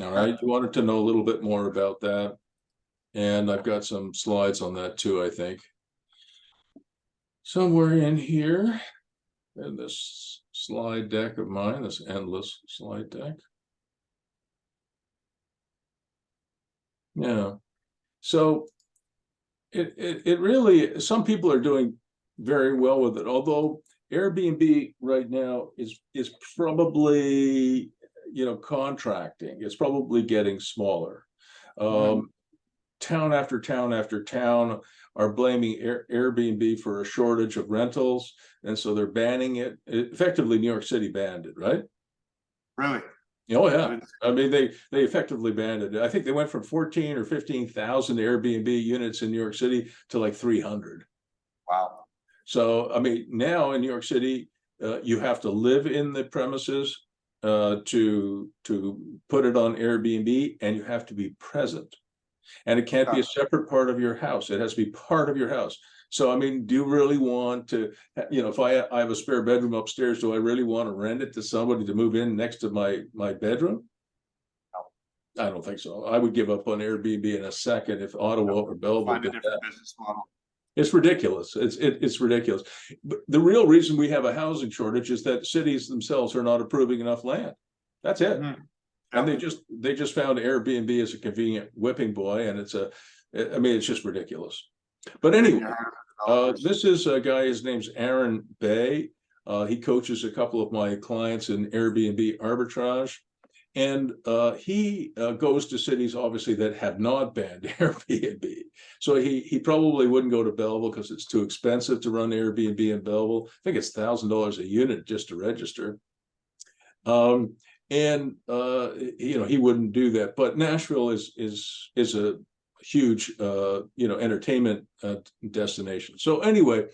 All right, you wanted to know a little bit more about that. And I've got some slides on that too, I think. Somewhere in here, in this slide deck of mine, this endless slide deck. Yeah, so it really, some people are doing very well with it, although Airbnb right now is probably, you know, contracting. It's probably getting smaller. Town after town after town are blaming Airbnb for a shortage of rentals, and so they're banning it. Effectively, New York City banned it, right? Really? Oh yeah, I mean they effectively banned it. I think they went from 14 or 15,000 Airbnb units in New York City to like 300. Wow. So I mean now in New York City, you have to live in the premises to put it on Airbnb, and you have to be present. And it can't be a separate part of your house. It has to be part of your house. So, I mean, do you really want to, you know, if I have a spare bedroom upstairs, do I really want to rent it to somebody to move in next to my bedroom? No. I don't think so. I would give up on Airbnb in a second if Ottawa or Belleville Find a did different that. business model. It's ridiculous. It's ridiculous. But the real reason we have a housing shortage is that cities themselves are not approving enough land. That's it. And they just found Airbnb as a convenient whipping boy, and I mean, it's just ridiculous. But anyway, this is a guy, his name's Aaron Bay. He coaches a couple of my clients in Airbnb arbitrage. And he goes to cities, obviously, that have not banned Airbnb. So he probably wouldn't go to Belleville because it's too expensive to run Airbnb in Belleville. I think it's $1,000 a unit just to register. And you know, he wouldn't do that. But Nashville is a huge you know, entertainment destination. So anyway,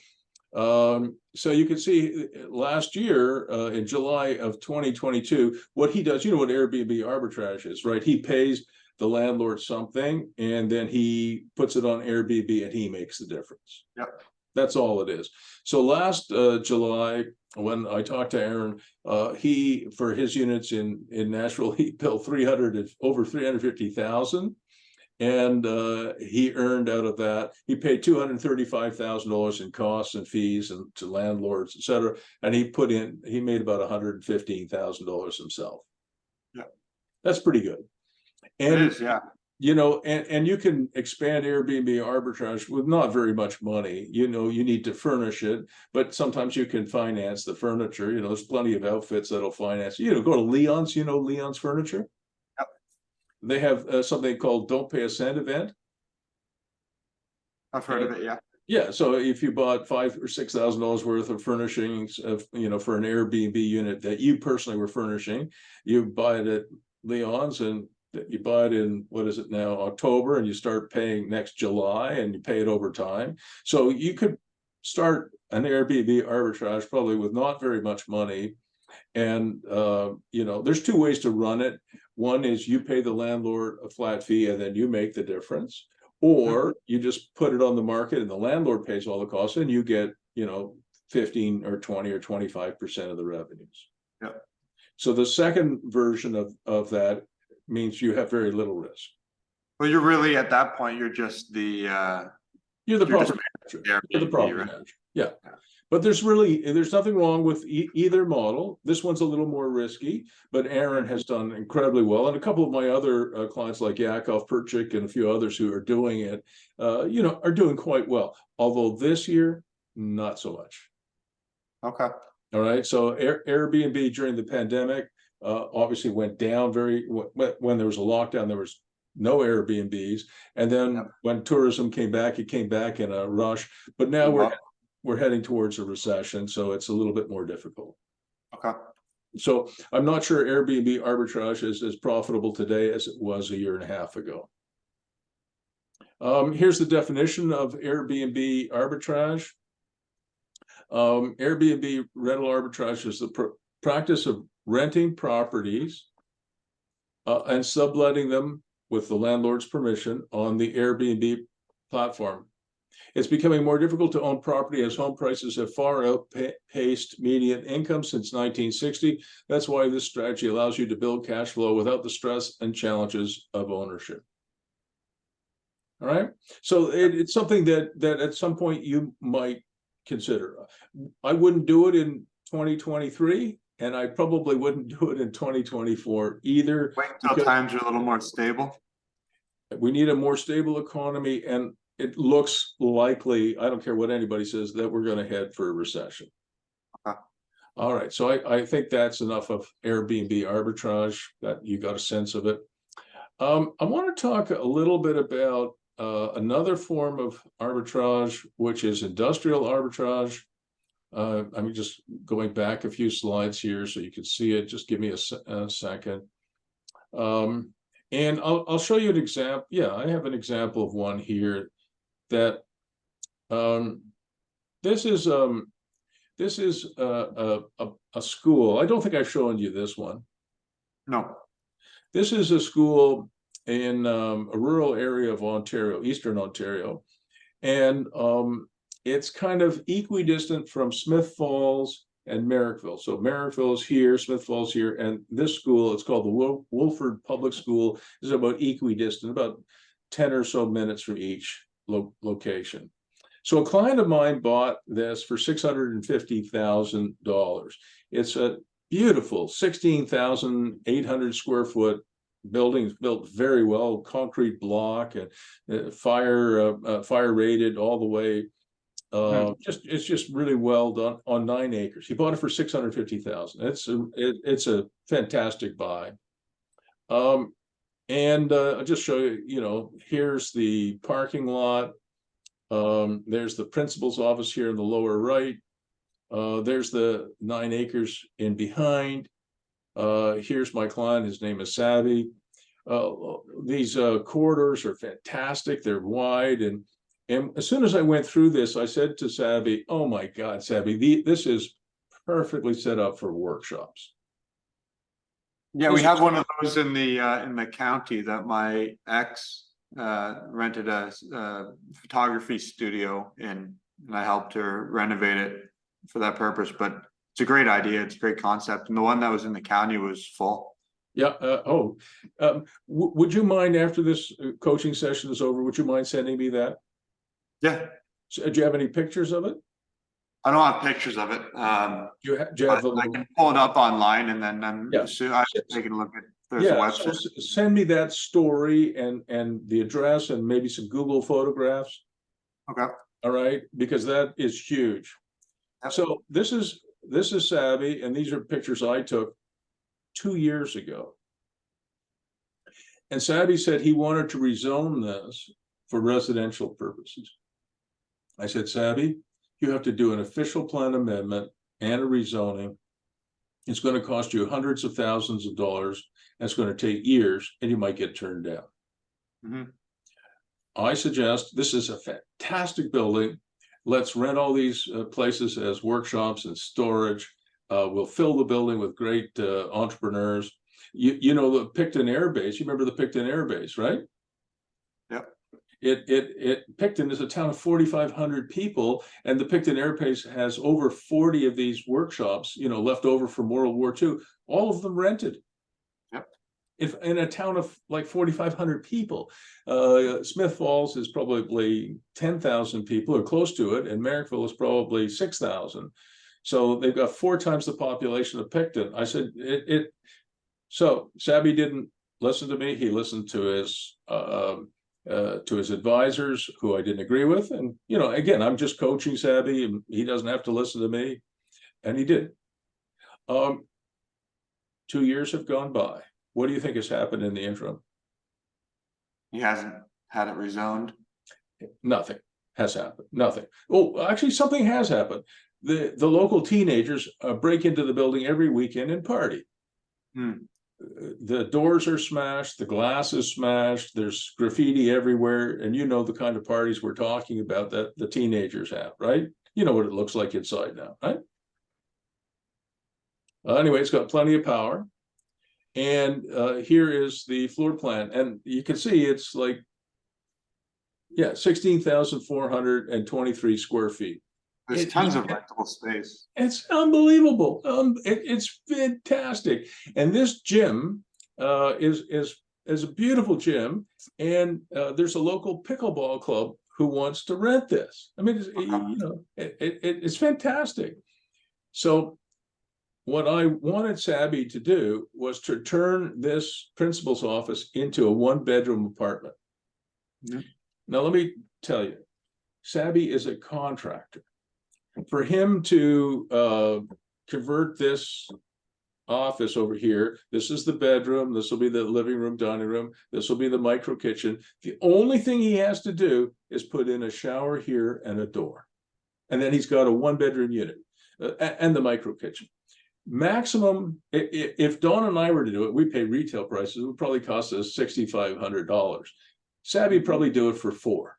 so you can see last year in July of 2022, what he does, you know what Airbnb arbitrage is, right? He pays the landlord something and then he puts it on Airbnb and he makes the difference. Yep. That's all it is. So last July, when I talked to Aaron, he, for his units in Nashville, he billed over 350,000. And he earned out of that, he paid $235,000 in costs and fees and to landlords, et cetera. And he made about $115,000 himself. Yeah. That's pretty good. And it is, yeah. You know, and you can expand Airbnb arbitrage with not very much money. You know, you need to furnish it, but sometimes you can finance the furniture. You know, there's plenty of outfits that'll finance. You know, go to Leon's, you know, Leon's Furniture. Yep. They have something called Don't Pay a Cent event. I've heard of it, yeah. Yeah, so if you bought $5,000 or $6,000 worth of furnishings of, you know, for an Airbnb unit that you personally were furnishing, you buy it at Leon's, and you buy it in, what is it now, October, and you start paying next July, and you pay it over time. So you could start an Airbnb arbitrage probably with not very much money. And you know, there's two ways to run it. One is you pay the landlord a flat fee and then you make the difference, or you just put it on the market and the landlord pays all the costs and you get, you know, 15 or 20 or 25% of the revenues. Yep. So the second version of that means you have very little risk. Well, you're really, at that point, you're just the You're the property manager. Airbnb, You're the property right? manager. Yeah. But there's nothing wrong with either model. This one's a little more risky, but Aaron has done incredibly well. And a couple of my other clients like Yakov Perchik and a few others who are doing it, are doing quite well. Although this year, not so much. Okay. All right. So Airbnb during the pandemic obviously went down when there was a lockdown, there was no Airbnbs. And then when tourism came back, it came back in a rush. But now we're heading towards a recession, so it's a little bit more difficult. Okay. So I'm not sure Airbnb arbitrage is as profitable today as it was a year and a half ago. Here's the definition of Airbnb arbitrage. Airbnb rental arbitrage is the practice of renting properties and subletting them with the landlord's permission on the Airbnb platform. It's becoming more difficult to own property as home prices have far outpaced median income since 1960. That's why this strategy allows you to build cash flow without the stress and challenges of ownership. All right. So it's something that at some point you might consider. I wouldn't do it in 2023, and I probably wouldn't do it in 2024 either. Wait until times are a little more stable. We need a more stable economy, and it looks likely, I don't care what anybody says, that we're going to head for a recession. Okay. All right. So I think that's enough of Airbnb arbitrage, that you got a sense of it. I want to talk a little bit about another form of arbitrage, which is industrial arbitrage. I'm just going back a few slides here so you can see it. Just give me a second. And I'll show you an example. Yeah, I have an example of one here that this is a school. I don't think I've shown you this one. No. This is a school in a rural area of Ontario, Eastern Ontario. And it's kind of equidistant from Smith Falls and Merrickville. So Merrickville is here, Smith Falls here, and this school, it's called the Wolford Public School, is about equidistant, about 10 or so minutes from each location. So a client of mine bought this for $650,000. It's a beautiful 16,800 square foot building, built very well, concrete block and fire rated all the way. It's just really well done on 9 acres. He bought it for $650,000. It's a fantastic buy. And I'll just show you, here's the parking lot. There's the principal's office here in the lower right. There's the 9 acres in behind. Here's my client. His name is Sabbi. These corridors are fantastic. They're wide. And as soon as I went through this, I said to Sabbi, "Oh my God, Sabbi, this is perfectly set up for workshops." Yeah, we have one of those in the county that my ex rented a photography studio in, and I helped her renovate it for that purpose. But it's a great idea. It's a great concept. And the one that was in the county was full. Yeah. Would you mind, after this coaching session is over, would you mind sending me that? Yeah. So, do you have any pictures of it? I don't have pictures of it. Do you have I can pull it up online, and then I'm taking a look at there's a website. So send me that story and the address and maybe some Google photographs. Okay. All right, because that is huge. Yep. So this is Sabbi, and these are pictures I took 2 years ago. And Sabbi said he wanted to rezone this for residential purposes. I said, Sabbi, you have to do an official plan amendment and a rezoning. It's going to cost you hundreds of thousands of dollars. And it's going to take years, and you might get turned down. Mm-hmm. I suggest, this is a fantastic building. Let's rent all these places as workshops and storage. We'll fill the building with great entrepreneurs. The Picton Air Base. You remember the Picton Air Base, right? Yep. Picton is a town of 4,500 people, and the Picton Air Base has over 40 of these workshops, left over from World War II. All of them rented. Yep. if in a town of like 4,500 people. Smith Falls is probably 10,000 people or close to it, and Merrickville is probably 6,000. So they've got 4 times the population of Picton. I said so Sabbi didn't listen to me. He listened to his advisors, who I didn't agree with. And, you know, again, I'm just coaching Sabbi, and he doesn't have to listen to me. And he did. 2 years have gone by. What do you think has happened in the interim? He hasn't had it rezoned. Nothing has happened. Nothing. Oh, actually, something has happened. The local teenagers break into the building every weekend and party. The doors are smashed, the glass is smashed, there's graffiti everywhere, and you know the kind of parties we're talking about that the teenagers have, right? You know what it looks like inside now, right? Anyway, it's got plenty of power. And here is the floor plan. And you can see it's like, yeah, 16,423 square feet. There's tons of rentable space. It's unbelievable. It's fantastic. And this gym is a beautiful gym. And there's a local pickleball club who wants to rent this. I mean, you know, it's fantastic. So what I wanted Sabbi to do was to turn this principal's office into a 1-bedroom apartment. Now, let me tell you, Sabbi is a contractor. For him to convert this office over here, this is the bedroom, this will be the living room, dining room, this will be the micro kitchen. The only thing he has to do is put in a shower here and a door. And then he's got a 1-bedroom unit and the micro kitchen. Maximum, if Dawn and I were to do it, we pay retail prices, it would probably cost us $6,500. Sabbi probably do it for $4,000.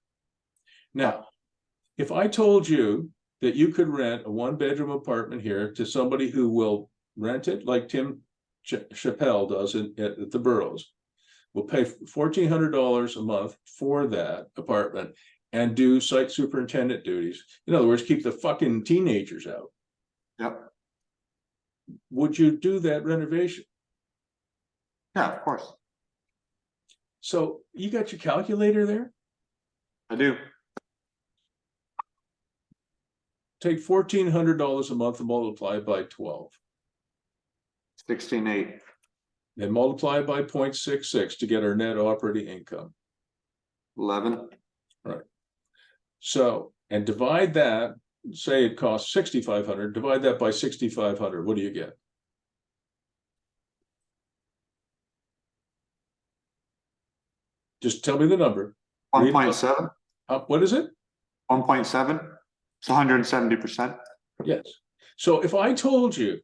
Now, if I told you that you could rent a 1-bedroom apartment here to somebody who will rent it, like Tim Chappelle does at the Burroughs, will pay $1,400 a month for that apartment and do site superintendent duties. In other words, keep the fucking teenagers out. Yep. Would you do that renovation? Yeah, of course. So you got your calculator there? I do. Take $1,400 a month and multiply it by 12. 16.8. Then multiply it by 0.66 to get our net operating income. 11. Right. So, and divide that, say it costs $6,500, divide that by 6,500. What do you get? Just tell me the number. 1.7. What is it? 1.7. It's 170%. Yes. So if I told you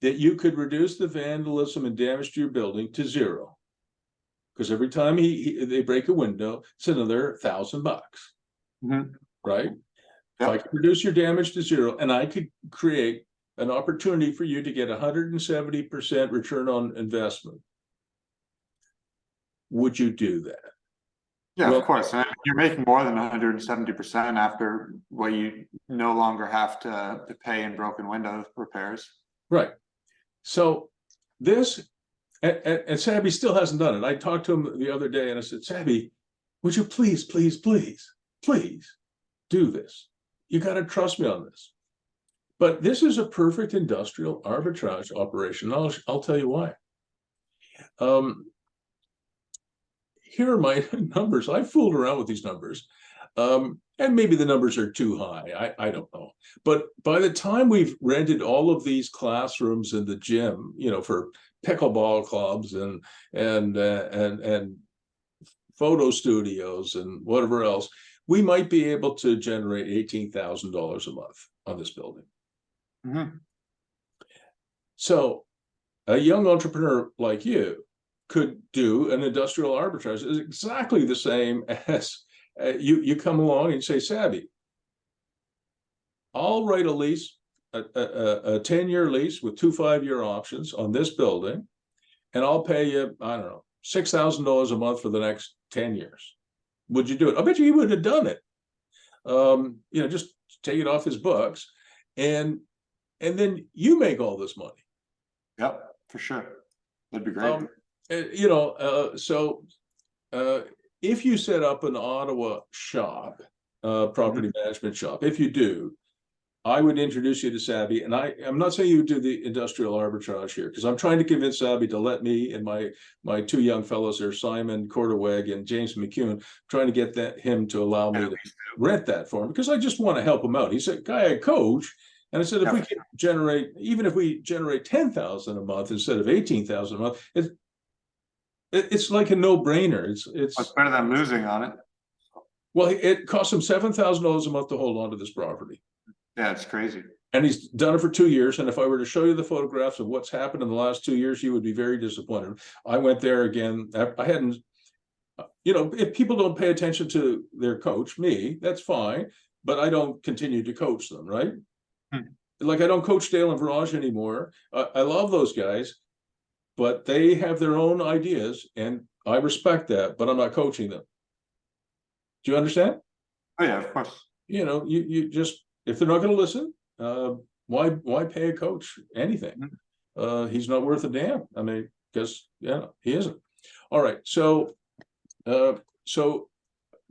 that you could reduce the vandalism and damage to your building to 0, because every time they break a window, it's another $1,000, right? If I could reduce your damage to 0, and I could create an opportunity for you to get 170% return on investment, would you do that? Yeah, well, of course. And you're making more than 170% after what you no longer have to pay in broken window repairs. Right. So this, and Sabbi still hasn't done it. I talked to him the other day and I said, Sabbi, would you please, please, please, please do this? You got to trust me on this. But this is a perfect industrial arbitrage operation. I'll tell you why. Here are my numbers. I fooled around with these numbers. And maybe the numbers are too high. I don't know. But by the time we've rented all of these classrooms in the gym, you know, for pickleball clubs and photo studios and whatever else, we might be able to generate $18,000 a month on this building. So a young entrepreneur like you could do an industrial arbitrage. Is exactly the same as you come along and say, Sabbi, I'll write a lease, a 10-year lease with 2 5-year options on this building, and I'll pay you, I don't know, $6,000 a month for the next 10 years. Would you do it? I bet you he would have done it. You know, just take it off his books, and then you make all this money. Yep, for sure. That'd be great. You know, if you set up an Ottawa shop, property management shop, if you do, I would introduce you to Sabbi, and I'm not saying you would do the industrial arbitrage here, because I'm trying to convince Sabbi to let me and my two young fellows there, Simon Cordaweg and James McCune, trying to get him to allow me to rent that for him, because I just want to help him out. He's a guy I coach, and I said, if we can generate, even if we generate 10,000 a month instead of 18,000 a month, it's like a no-brainer. It's better than losing on it. Well, it costs him $7,000 a month to hold on to this property. Yeah, it's crazy. And he's done it for 2 years. And if I were to show you the photographs of what's happened in the last 2 years, you would be very disappointed. I went there again. I hadn't, you know, if people don't pay attention to their coach, me, that's fine. But I don't continue to coach them, right? Like I don't coach Dale and Viraj anymore. I love those guys, but they have their own ideas and I respect that, but I'm not coaching them. Do you understand? Oh yeah, of course. You know, you just, if they're not going to listen, why pay a coach anything? He's not worth a damn. I mean, because yeah, he isn't. All right, so so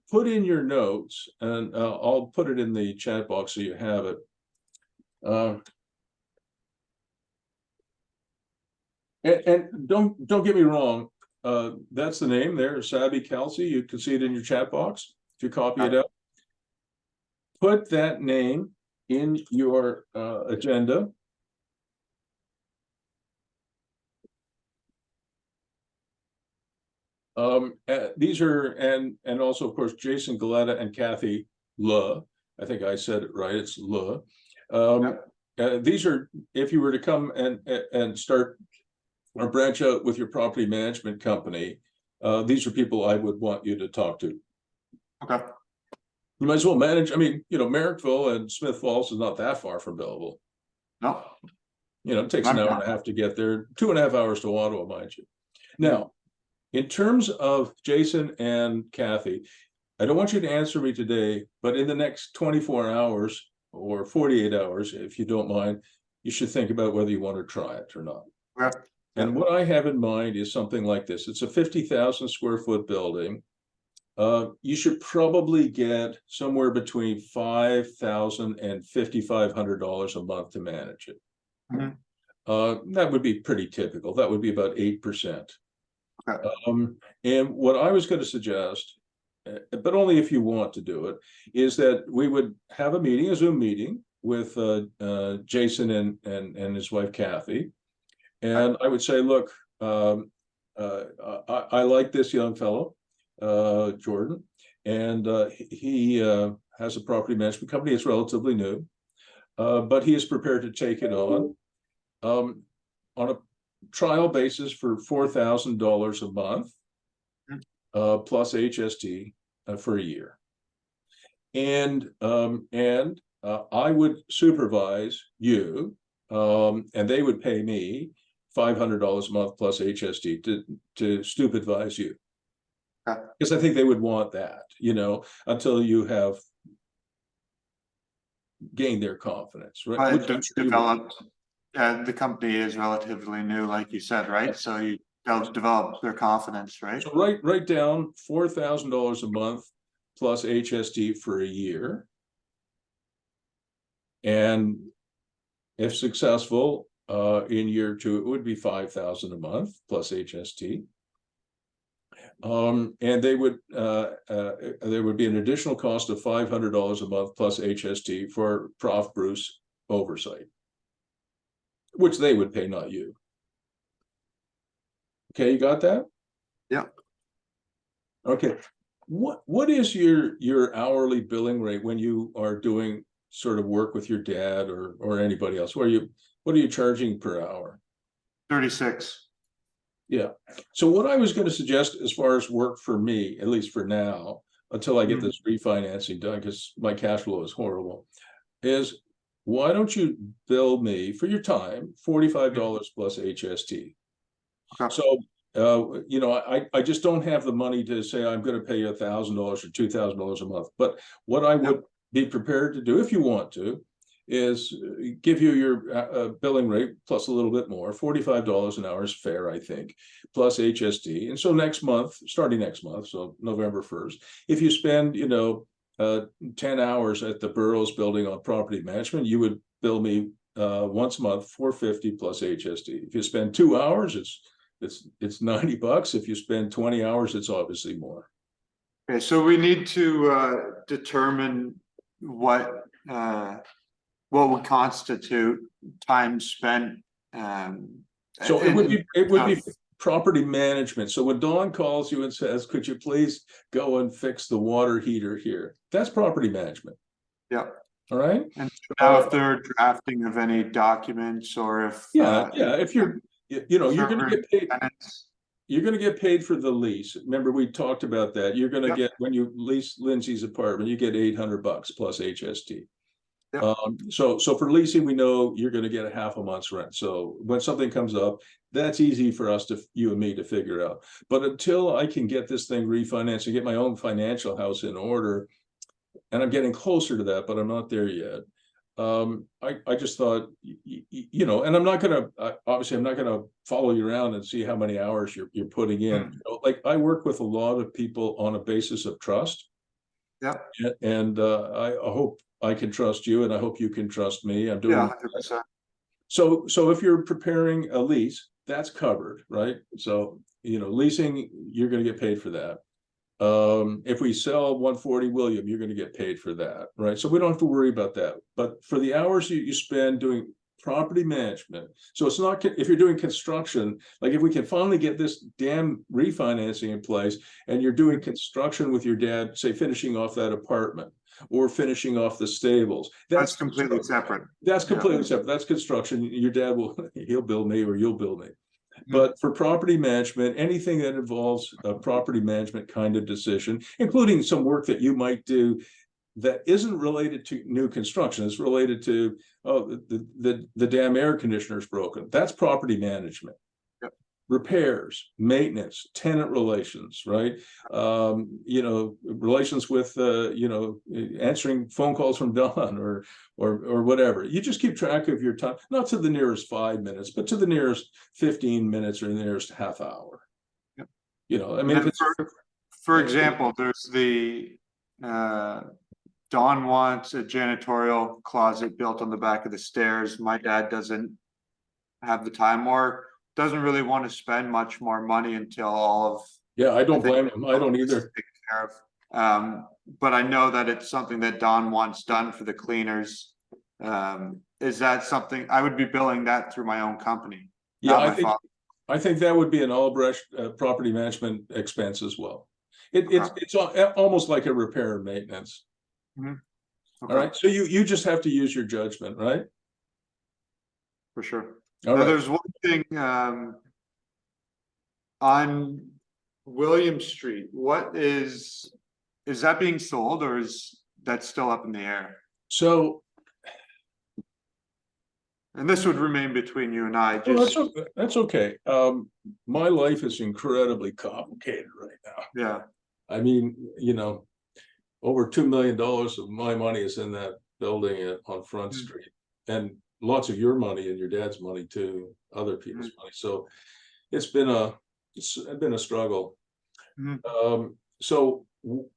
put in your notes, and I'll put it in the chat box so you have it. And don't get me wrong. That's the name there, Sabbi Kalsi. You can see it in your chat box if you copy it out. Put that name in your agenda. These are, and also of course Jason Geleta and Kathy Le. I think I said it right. It's Le. These are, if you were to come and start or branch out with your property management company, these are people I would want you to talk to. Okay. You might as well manage. I mean, you know, Merrickville and Smith Falls is not that far from Belleville. No. You know, it takes an hour and a half to get there, 2.5 hours to Ottawa, mind you. Now, in terms of Jason and Kathy, I don't want you to answer me today, but in the next 24 hours or 48 hours, if you don't mind, you should think about whether you want to try it or not. Okay. And what I have in mind is something like this. It's a 50,000 square foot building. You should probably get somewhere between $5,000 and $5,500 a month to manage it. That would be pretty typical. That would be about 8%. Okay. And what I was going to suggest, but only if you want to do it, is that we would have a meeting, a Zoom meeting with Jason and his wife Kathy, and I would say, look, I like this young fellow, Jordan, and he has a property management company. It's relatively new, but he is prepared to take it on a trial basis for $4,000 a month, plus HST for a year. And I would supervise you, and they would pay me $500 a month plus HST to supervise you. Because I think they would want that, you know, until you have gained their confidence, right? Developed. The company is relatively new, like you said, right? So they'll develop their confidence, right? So write down $4,000 a month plus HST for a year. And if successful, in year 2, it would be $5,000 a month plus HST. And there would be an additional cost of $500 a month plus HST for Prof Bruce oversight, which they would pay, not you. Okay, you got that? Yeah. Okay. What is your hourly billing rate when you are doing sort of work with your dad or anybody else? What are you charging per hour? 36. Yeah. So what I was going to suggest as far as work for me, at least for now, until I get this refinancing done, because my cash flow is horrible, is why don't you bill me for your time $45 plus HST? Okay. So, you know, I just don't have the money to say I'm going to pay you $1,000 or $2,000 a month. But what I would be prepared to do, if you want to, is give you your billing rate plus a little bit more. $45 an hour is fair, I think, plus HST. And so next month, starting next month, so November 1st, if you spend, 10 hours at the borough's building on property management, you would bill me once a month, $450 plus HST. If you spend 2 hours, it's $90. If you spend 20 hours, it's obviously more. Okay, so we need to determine what would constitute time spent. So it would be property management. So when Dawn calls you and says, "Could you please go and fix the water heater here?" That's property management. Yeah. All right. And now, if they're drafting of any documents, or if if you're you're going to get paid. You're going to get paid for the lease. Remember, we talked about that. You're going to get, when you lease Lindsey's apartment, you get $800 plus HST. Yep. So for leasing, we know you're going to get a half a month's rent. So when something comes up, that's easy for us you and me to figure out. But until I can get this thing refinanced and get my own financial house in order, and I'm getting closer to that, but I'm not there yet. I just thought, and I'm not going to, obviously I'm not going to follow you around and see how many hours you're putting in. Like, I work with a lot of people on a basis of trust. Yeah. And I hope I can trust you, and I hope you can trust me. I'm doing 100%. So if you're preparing a lease, that's covered, right? So, leasing, you're going to get paid for that. If we sell 140 William, you're going to get paid for that, right? So we don't have to worry about that. But for the hours you spend doing property management, so it's not, if you're doing construction, like if we can finally get this damn refinancing in place, and you're doing construction with your dad, say finishing off that apartment or finishing off the stables, that's completely separate. That's completely separate. That's construction. Your dad he'll bill me, or you'll bill me. But for property management, anything that involves a property management kind of decision, including some work that you might do that isn't related to new construction, it's related to, the damn air conditioner's broken. That's property management. Yep. Repairs, maintenance, tenant relations, right? Relations with, answering phone calls from Don or whatever. You just keep track of your time, not to the nearest 5 minutes, but to the nearest 15 minutes or the nearest half hour. Yep. I mean, for example, there's the Don wants a janitorial closet built on the back of the stairs. My dad doesn't have the time, or doesn't really want to spend much more money until all of. Yeah, I don't blame him. I don't either. Care of. But I know that it's something that Don wants done for the cleaners. Is that something I would be billing that through my own company? Yeah, I think that would be an Albrecht property management expense as well. It's almost like a repair and maintenance. Okay. All right, so you just have to use your judgment, right? For sure. All right. There's one thing on William Street. What is that being sold, or is that still up in the air? So, and this would remain between you and I. That's okay. My life is incredibly complicated right now. Yeah. I mean, over $2 million of my money is in that building on Front Street, and lots of your money and your dad's money too, other people's money. So it's been a struggle. So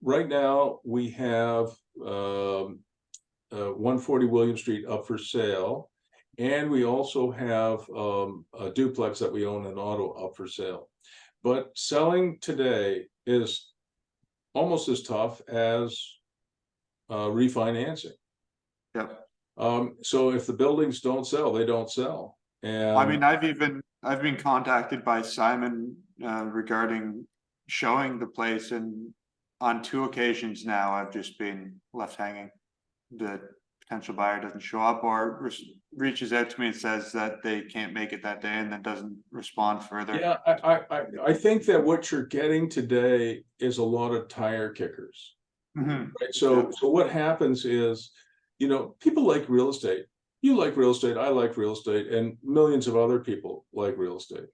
right now we have 140 William Street up for sale, and we also have a duplex that we own in Auto up for sale. But selling today is almost as tough as refinancing. Yep. So if the buildings don't sell, they don't sell. And I mean, I've been contacted by Simon regarding showing the place, and on 2 occasions now I've just been left hanging. The potential buyer doesn't show up, or reaches out to me and says that they can't make it that day, and then doesn't respond further. Yeah, I think that what you're getting today is a lot of tire kickers. Right. So what happens is, people like real estate. You like real estate, I like real estate, and millions of other people like real estate.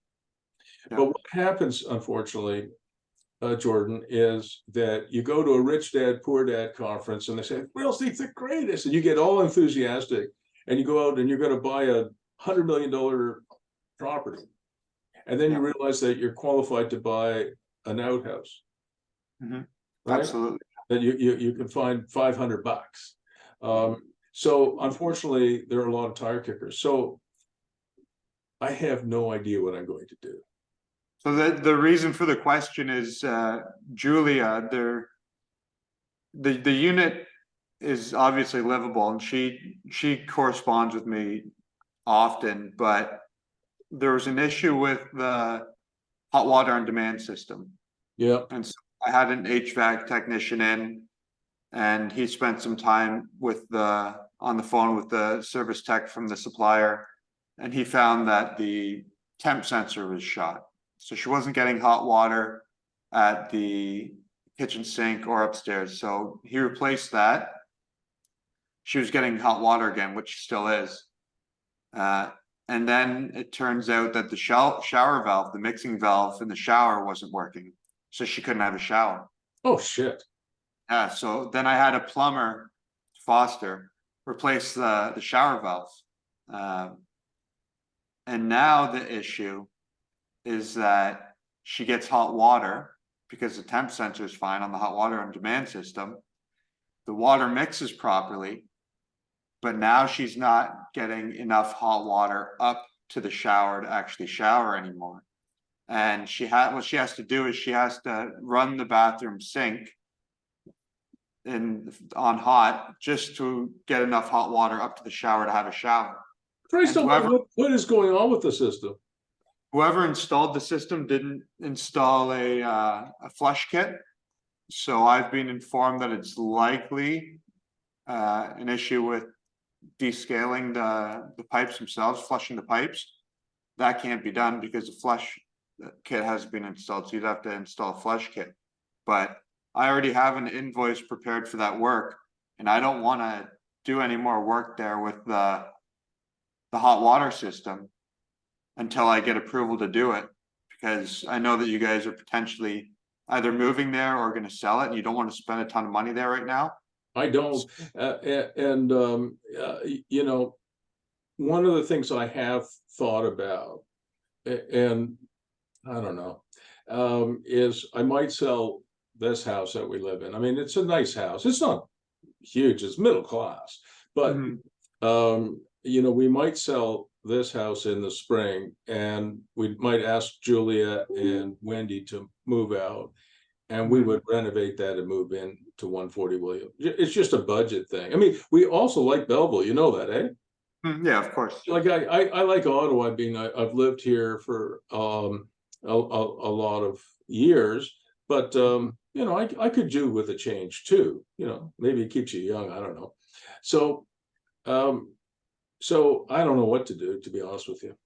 Yeah. But what happens, unfortunately, Jordan, is that you go to a rich dad, poor dad conference, and they say, real estate's the greatest, and you get all enthusiastic, and you go out and you're going to buy $100 million property, and then you realize that you're qualified to buy an outhouse, Mhm. right? Absolutely. That you can find $500. So unfortunately, there are a lot of tire kickers. So I have no idea what I'm going to do. So the reason for the question is, Julia, the unit is obviously livable, and she corresponds with me often, but there was an issue with the hot water on demand system. Yeah. And so I had an HVAC technician in, and he spent some time on the phone with the service tech from the supplier, and he found that the temp sensor was shot. So she wasn't getting hot water at the kitchen sink or upstairs. So he replaced that. She was getting hot water again, which she still is. And then it turns out that the shower valve, the mixing valve in the shower, wasn't working. So she couldn't have a shower. Oh, shit. Yeah, so then I had a plumber, Foster, replace the shower valve. And now the issue is that she gets hot water because the temp sensor is fine on the hot water on demand system. The water mixes properly, but now she's not getting enough hot water up to the shower to actually shower anymore. And what she has to do is she has to run the bathroom sink on hot just to get enough hot water up to the shower to have a shower. Christ, what is going on with the system? Whoever installed the system didn't install a flush kit. So I've been informed that it's likely an issue with descaling the pipes themselves, flushing the pipes. That can't be done because the flush kit has been installed. So you'd have to install a flush kit. But I already have an invoice prepared for that work, and I don't want to do any more work there with the hot water system until I get approval to do it, because I know that you guys are potentially either moving there or going to sell it, and you don't want to spend a ton of money there right now. I don't, you know, one of the things I have thought about, and I don't know, is I might sell this house that we live in. I mean, it's a nice house. It's not huge, it's middle class, but you know, we might sell this house in the spring, and we might ask Julia and Wendy to move out, and we would renovate that and move in to 140 William. It's just a budget thing. I mean, we also like Belleville, you know that, eh? Yeah, of course. Like I like Ottawa. I mean, I've lived here for a lot of years, but you know, I could do with a change too. You know, maybe it keeps you young. I don't know. So so I don't know what to do, to be honest with you.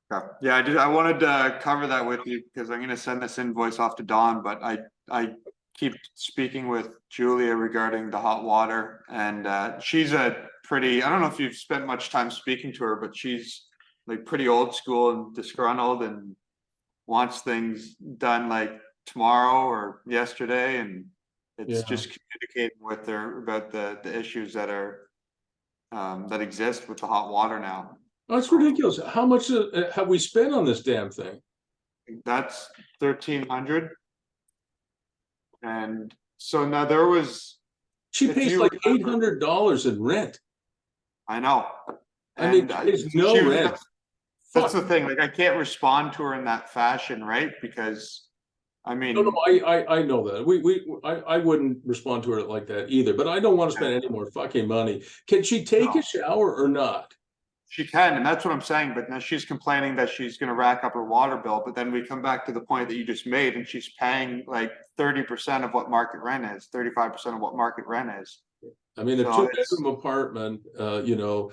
Okay. Yeah, I wanted to cover that with you because I'm going to send this invoice off to Dawn, but I keep speaking with Julia regarding the hot water, and she's a pretty, I don't know if you've spent much time speaking to her, but she's like pretty old school and disgruntled and wants things done like tomorrow or yesterday, and it's just communicating with her about the issues that are that exist with the hot water now. Oh, it's ridiculous. How much have we spent on this damn thing? That's 1,300. And so now there was. She pays like $800 in rent. I know. I mean, there's no rent. That's the thing. Like, I can't respond to her in that fashion, right? Because I mean, no, I know that. I wouldn't respond to her like that either, but I don't want to spend any more fucking money. Can she take a shower or not? She can, and that's what I'm saying. But now she's complaining that she's going to rack up her water bill. But then we come back to the point that you just made, and she's paying like 30% of what market rent is, 35% of what market rent is. I mean, a two-bedroom apartment, you know,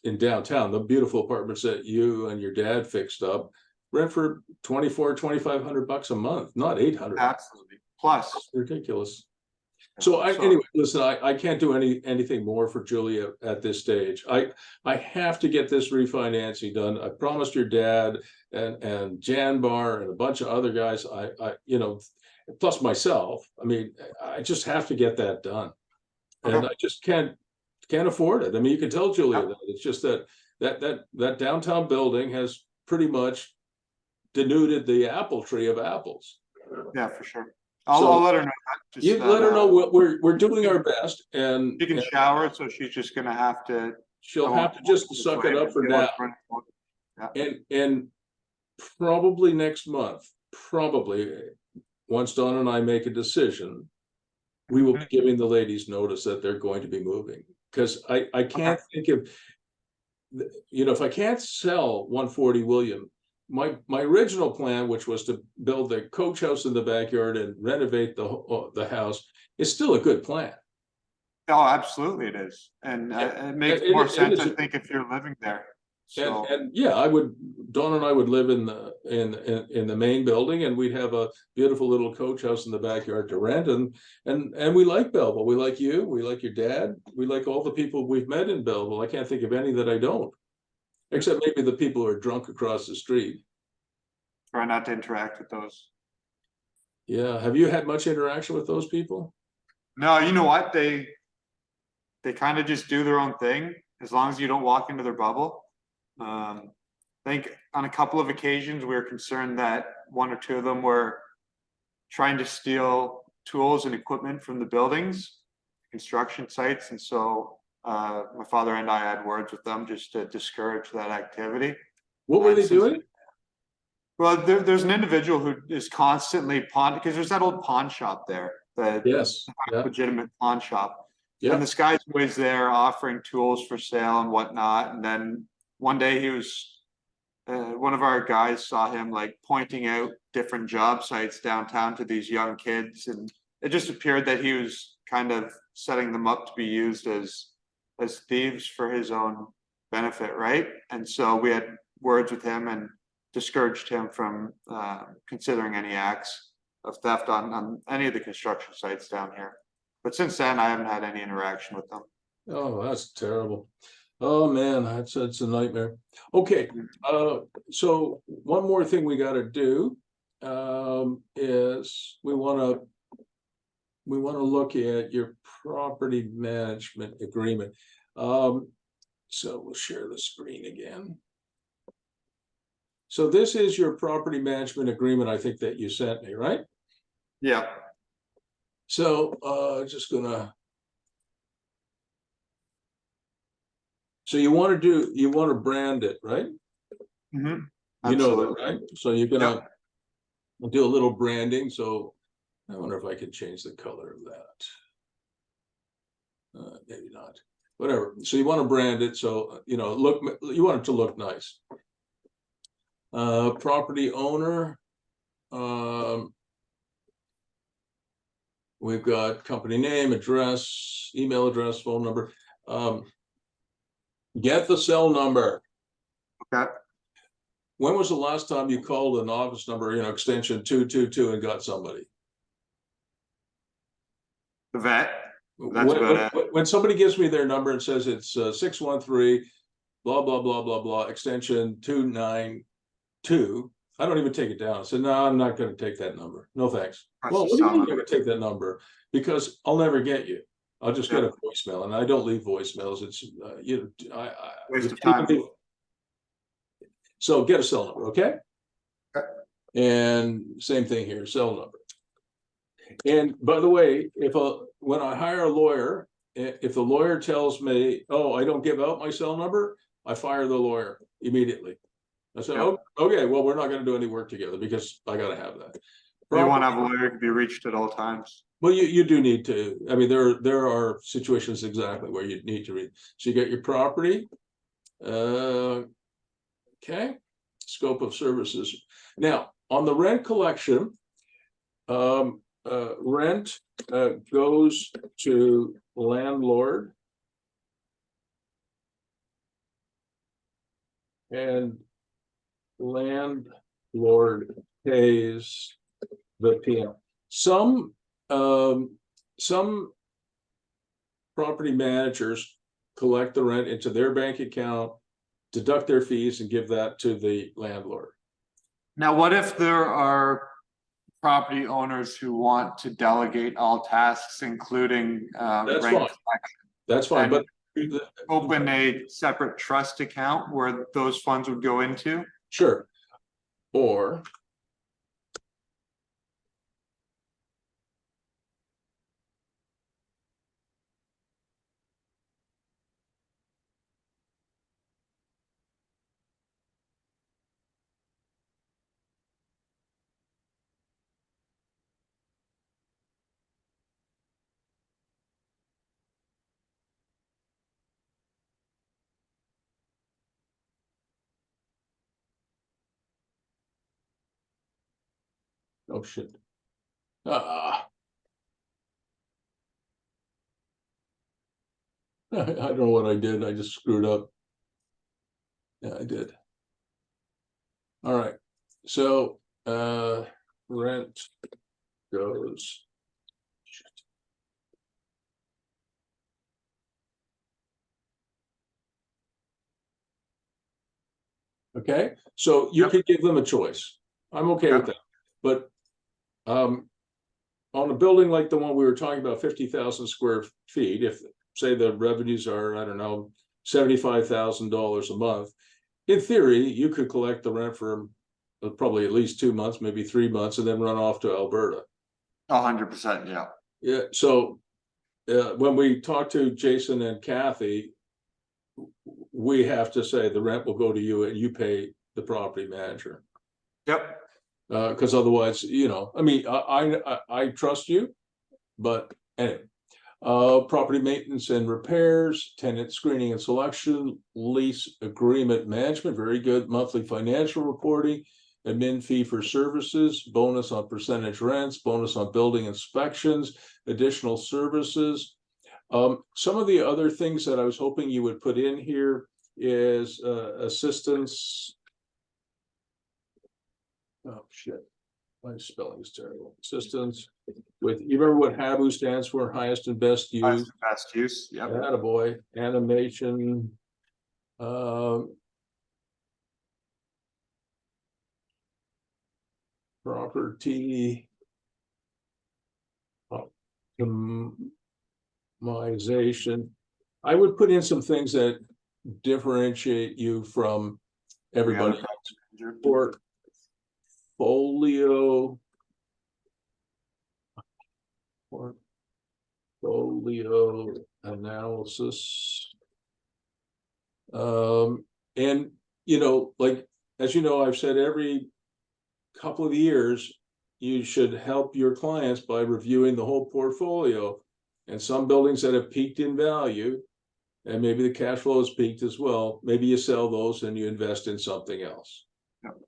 in downtown, the beautiful apartments that you and your dad fixed up, rent for $2,400-$2,500 a month, not $800. Absolutely, plus it's ridiculous. So anyway, listen, I can't do anything more for Julia at this stage. I have to get this refinancing done. I promised your dad and Jan Bar and a bunch of other guys. I you know, plus myself. I mean, I just have to get that done, and I just can't can't afford it. I mean, you can tell Julia Yep. that. It's just that downtown building has pretty much denuded the apple tree of apples. Yeah, for sure. So I'll let her know that. Just you that, let her know what we're doing our best, and she can shower, so she's just gonna have to. she'll have to just suck it up for now. And probably next month, probably once Dawn and I make a decision, we will be giving the ladies notice that they're going to be moving. Because I can't think of, you know, if I can't sell 140 William, my original plan, which was to build a coach house in the backyard and renovate the house, is still a good plan. Oh, absolutely it is. And it makes more sense, I think, if you're living there. So, And yeah, Dawn and I would live in the main building, and we'd have a beautiful little coach house in the backyard to rent. And we like Belleville. We like you. We like your dad. We like all the people we've met in Belleville. I can't think of any that I don't, except maybe the people who are drunk across the street. try not to interact with those. Yeah. Have you had much interaction with those people? No, you know what? They kind of just do their own thing as long as you don't walk into their bubble. I think on a couple of occasions we were concerned that one or two of them were trying to steal tools and equipment from the buildings, construction sites, and so my father and I had words with them just to discourage that activity. What were they doing? Well, there's an individual who is constantly because there's that old pawn shop there, the Yes. Yeah. legitimate pawn shop. Yeah. And this guy's always there offering tools for sale and whatnot. And then one day he was, one of our guys saw him like pointing out different job sites downtown to these young kids. And it just appeared that he was kind of setting them up to be used as thieves for his own benefit, right? And so we had words with him and discouraged him from considering any acts of theft on any of the construction sites down here. But since then, I haven't had any interaction with them. Oh, that's terrible. Oh man, it's a nightmare. Okay, so one more thing we got to do is we want to look at your property management agreement. So we'll share the screen again. So this is your property management agreement, I think, that you sent me, right? Yeah. So just gonna. So you want to brand it, right? Mm-hmm. You know that, right? So you're gonna do a little branding. So I wonder if I can change the color of that. Maybe not. Whatever. So you want to brand it. So you want it to look nice. Property owner. We've got company name, address, email address, phone number. Get the cell number. Okay. When was the last time you called an office number, extension 222 and got somebody? The vet. That's about it. When somebody gives me their number and says it's 613, blah, blah, blah, blah, blah, extension 292, I don't even take it down. I said, no, I'm not going to take that number. No, thanks. Well, what do you mean you're going to take that number? Because I'll never get you. I'll just get a voicemail, and I don't leave voicemails. It's waste of time. So get a cell number, okay? And same thing here, cell number. And by the way, when I hire a lawyer, if the lawyer tells me, "Oh, I don't give out my cell number," I fire the lawyer immediately. I said, "Oh, okay, well, we're not going to do any work together because I got to have that." You want to have a lawyer to be reached at all times. Well, you do need to. I mean, there are situations exactly where you need to read. So you get your property. Okay. Scope of services. Now, on the rent collection, rent goes to landlord. And landlord pays the PM. Some property managers collect the rent into their bank account, deduct their fees, and give that to the landlord. Now, what if there are property owners who want to delegate all tasks, including That's rent fine. That's fine. But open a separate trust account where those funds would go into? Sure. Or oh shit. I don't know what I did. I just screwed up. Yeah, I did. All right. So rent goes. Okay, so you Yep. could give them a choice. I'm okay with Yep. that. But on a building like the one we were talking about, 50,000 square feet, if say the revenues are, I don't know, $75,000 a month, in theory, you could collect the rent for probably at least 2 months, maybe 3 months, and then run off to Alberta. 100%, yeah. Yeah. So when we talk to Jason and Kathy, we have to say the rent will go to you and you pay the property manager. Yep. Because otherwise, you know, I mean, I trust you, but anyway. Property maintenance and repairs, tenant screening and selection, lease agreement management, very good. Monthly financial reporting, admin fee for services, bonus on percentage rents, bonus on building inspections, additional services. Some of the other things that I was hoping you would put in here is assistance. Oh shit, my spelling is terrible. Assistance with, you remember what HABU stands for? Highest and best use. Best use, yep. Attaboy. Animation. Property optimization. I would put in some things that differentiate you from everybody else. Portfolio analysis. And you know, like, as you know, I've said every couple of years, you should help your clients by reviewing the whole portfolio. And some buildings that have peaked in value, and maybe the cash flow has peaked as well, maybe you sell those and you invest in something else. Yep.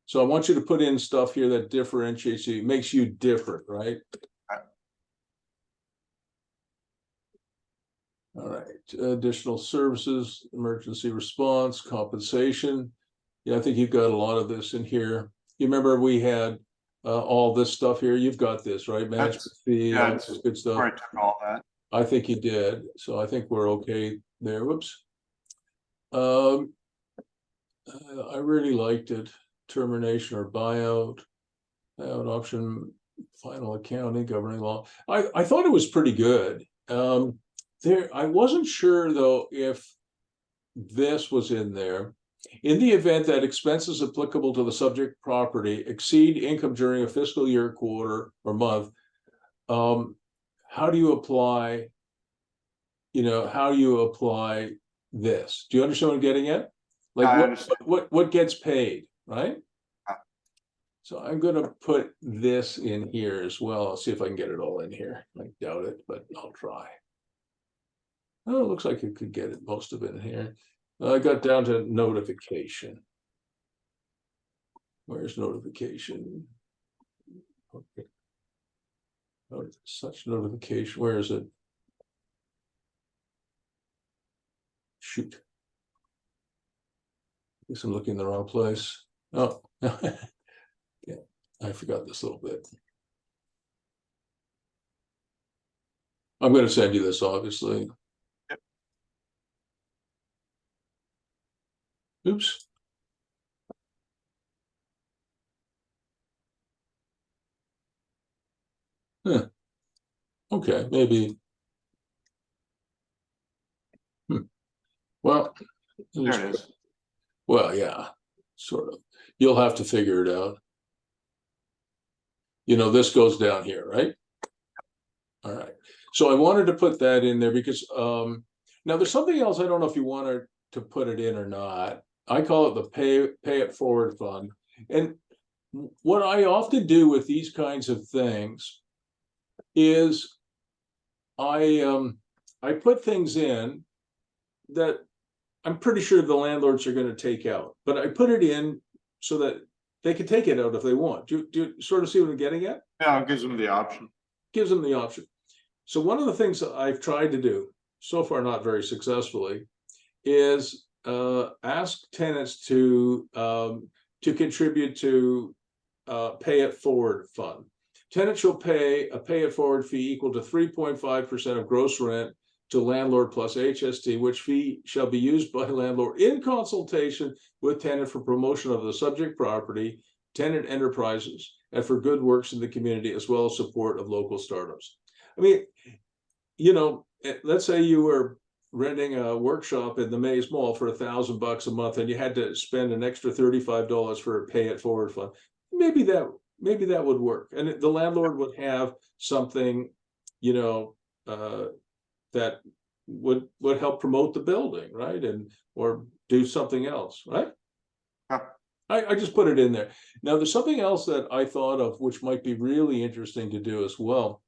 So I want you to put in stuff here that differentiates you, makes you different, right? All right, additional services, emergency response, compensation. Yeah, I think you've got a lot of this in here. You remember we had all this stuff here. You've got this, right? Management fee, all this good stuff. I took all that. I think you did. So I think we're okay there. Whoops. I really liked it. Termination or buyout, buyout option, final accounting, governing law. I thought it was pretty good. I wasn't sure though if this was in there. In the event that expenses applicable to the subject property exceed income during a fiscal year, quarter, or month, how do you apply, you know, how you apply this? Do you understand what I'm getting at? Like what gets paid, right? So I'm gonna put this in here as well. I'll see if I can get it all in here. I doubt it, but I'll try. Oh, it looks like you could get it, most of it in here. I got down to notification. Where's notification? Okay. Oh, such notification. Where is it? Shoot. I guess I'm looking in the wrong place. Oh, yeah, I forgot this little bit. I'm going to send you this, obviously. Yep. Oops. Huh. Okay, maybe. Well, There it is. well, yeah, sort of. You'll have to figure it out. You know, this goes down here, right? All right. So I wanted to put that in there because now there's something else. I don't know if you wanted to put it in or not. I call it the pay it forward fund. And what I often do with these kinds of things is I put things in that I'm pretty sure the landlords are going to take out, but I put it in so that they can take it out if they want. Do you sort of see what I'm getting at? Yeah, it gives them the option. Gives them the option. So one of the things that I've tried to do, so far not very successfully, is ask tenants to contribute to pay it forward fund. Tenants shall pay a pay it forward fee equal to 3.5% of gross rent to landlord plus HST, which fee shall be used by landlord in consultation with tenant for promotion of the subject property, tenant enterprises, and for good works in the community, as well as support of local startups. I mean, you know, let's say you were renting a workshop in the Maze Mall for $1,000 a month, and you had to spend an extra $35 for a pay it forward fund. Maybe that would work, and the landlord would have something, you know, that would help promote the building, right? And or do something else, right? Yeah. I just put it in there. Now, there's something else that I thought of, which might be really interesting to do as well.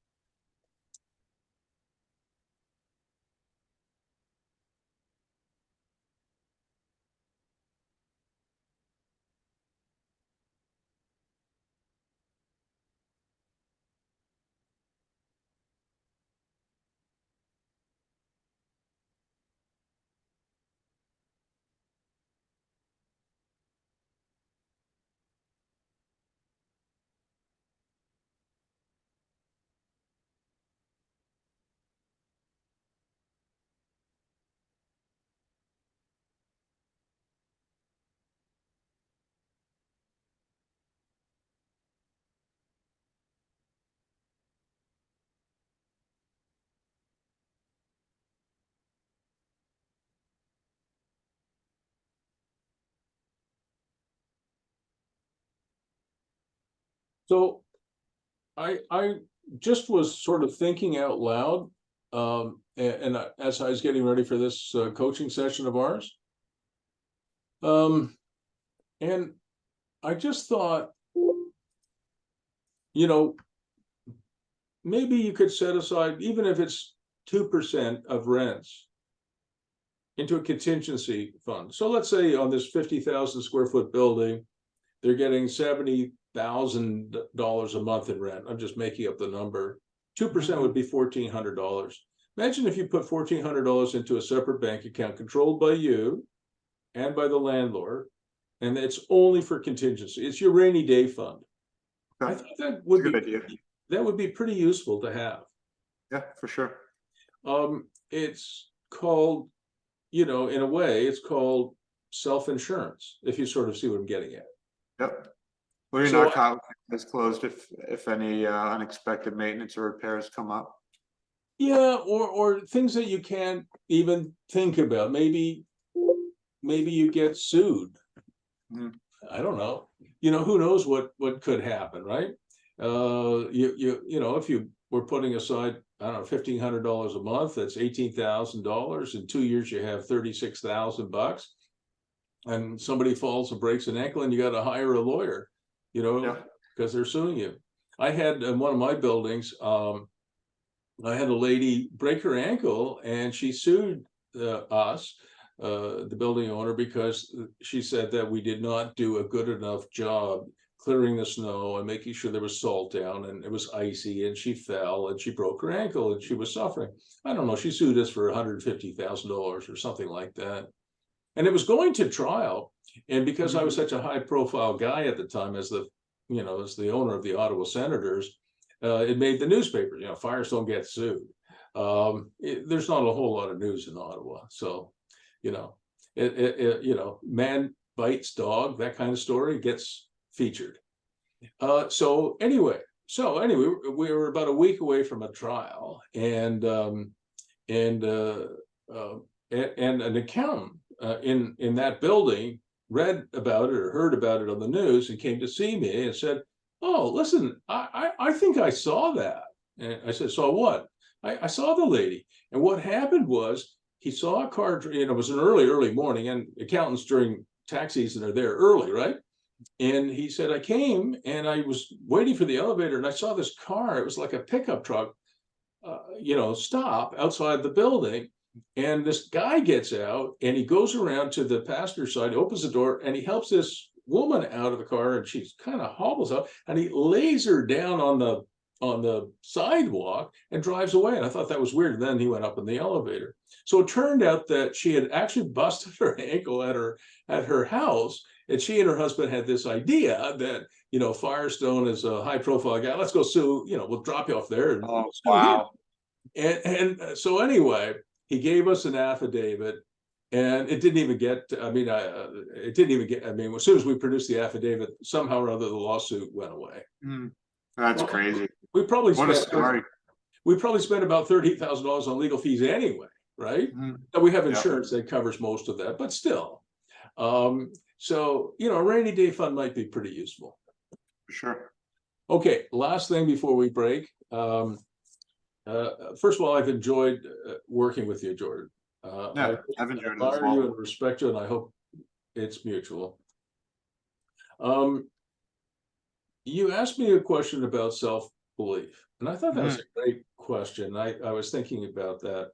So I just was sort of thinking out loud, as I was getting ready for this coaching session of ours, and I just thought, you know, maybe you could set aside, even if it's 2% of rents, into a contingency fund. So let's say on this 50,000 square foot building, they're getting $70,000 a month in rent. I'm just making up the number. 2% would be $1,400. Imagine if you put $1,400 into a separate bank account controlled by you and by the landlord, and it's only for contingency. It's your rainy day fund. Okay. I thought that would That's a be good idea. that would be pretty useful to have. Yeah, for sure. It's called, you know, in a way, it's called self-insurance, if you sort of see what I'm getting at. Yep. Well, you're So not caught as closed if any unexpected maintenance or repairs come up. yeah, or things that you can't even think about. Maybe you get sued. Mhm. I don't know. You know, who knows what could happen, right? You know, if you were putting aside, I don't know, $1,500 a month, that's $18,000. In 2 years, you have $36,000, and somebody falls and breaks an ankle, and you got to hire a lawyer, you know, Yeah. because they're suing you. I had in one of my buildings, I had a lady break her ankle, and she sued us, the building owner, because she said that we did not do a good enough job clearing the snow and making sure there was salt down, and it was icy, and she fell and she broke her ankle and she was suffering. I don't know, she sued us for $150,000 or something like that. And it was going to trial. And because I was such a high profile guy at the time, as the, you know, as the owner of the Ottawa Senators, it made the newspaper. You know, Firestone gets sued. There's not a whole lot of news in Ottawa, so you know, you know, man bites dog, that kind of story gets featured. So anyway, So anyway, we were about a week away from a trial, and and an accountant in that building read about it or heard about it on the news and came to see me and said, "Oh, listen, I think I saw that." And I said, "Saw what?" I saw the lady. And what happened was he saw a car, it was an early morning, and accountants during tax season are there early, right? And he said, I came and I was waiting for the elevator and I saw this car. It was like a pickup truck, stop outside the building. And this guy gets out and he goes around to the passenger side, opens the door, and he helps this woman out of the car, and she's kind of hobbles out, and he lays her down on the sidewalk and drives away. And I thought that was weird. And then he went up in the elevator. So it turned out that she had actually busted her ankle at her house. And she and her husband had this idea that, Firestone is a high profile guy. Let's go sue, we'll drop you off there. And Oh, sue him. wow. And so anyway, he gave us an affidavit, and it didn't even get, as soon as we produced the affidavit, somehow or other, the lawsuit went away. That's crazy. We probably What a story. We probably spent about $30,000 on legal fees anyway, right? Now we have insurance that covers most of that, but still. So, a rainy day fund might be pretty useful. For sure. Okay, last thing before we break. First of all, I've enjoyed working with you, Jordan. I've enjoyed it as admire you well. and respect you, and I hope it's mutual. You asked me a question about self-belief, and I thought that was a great question. I was thinking about that.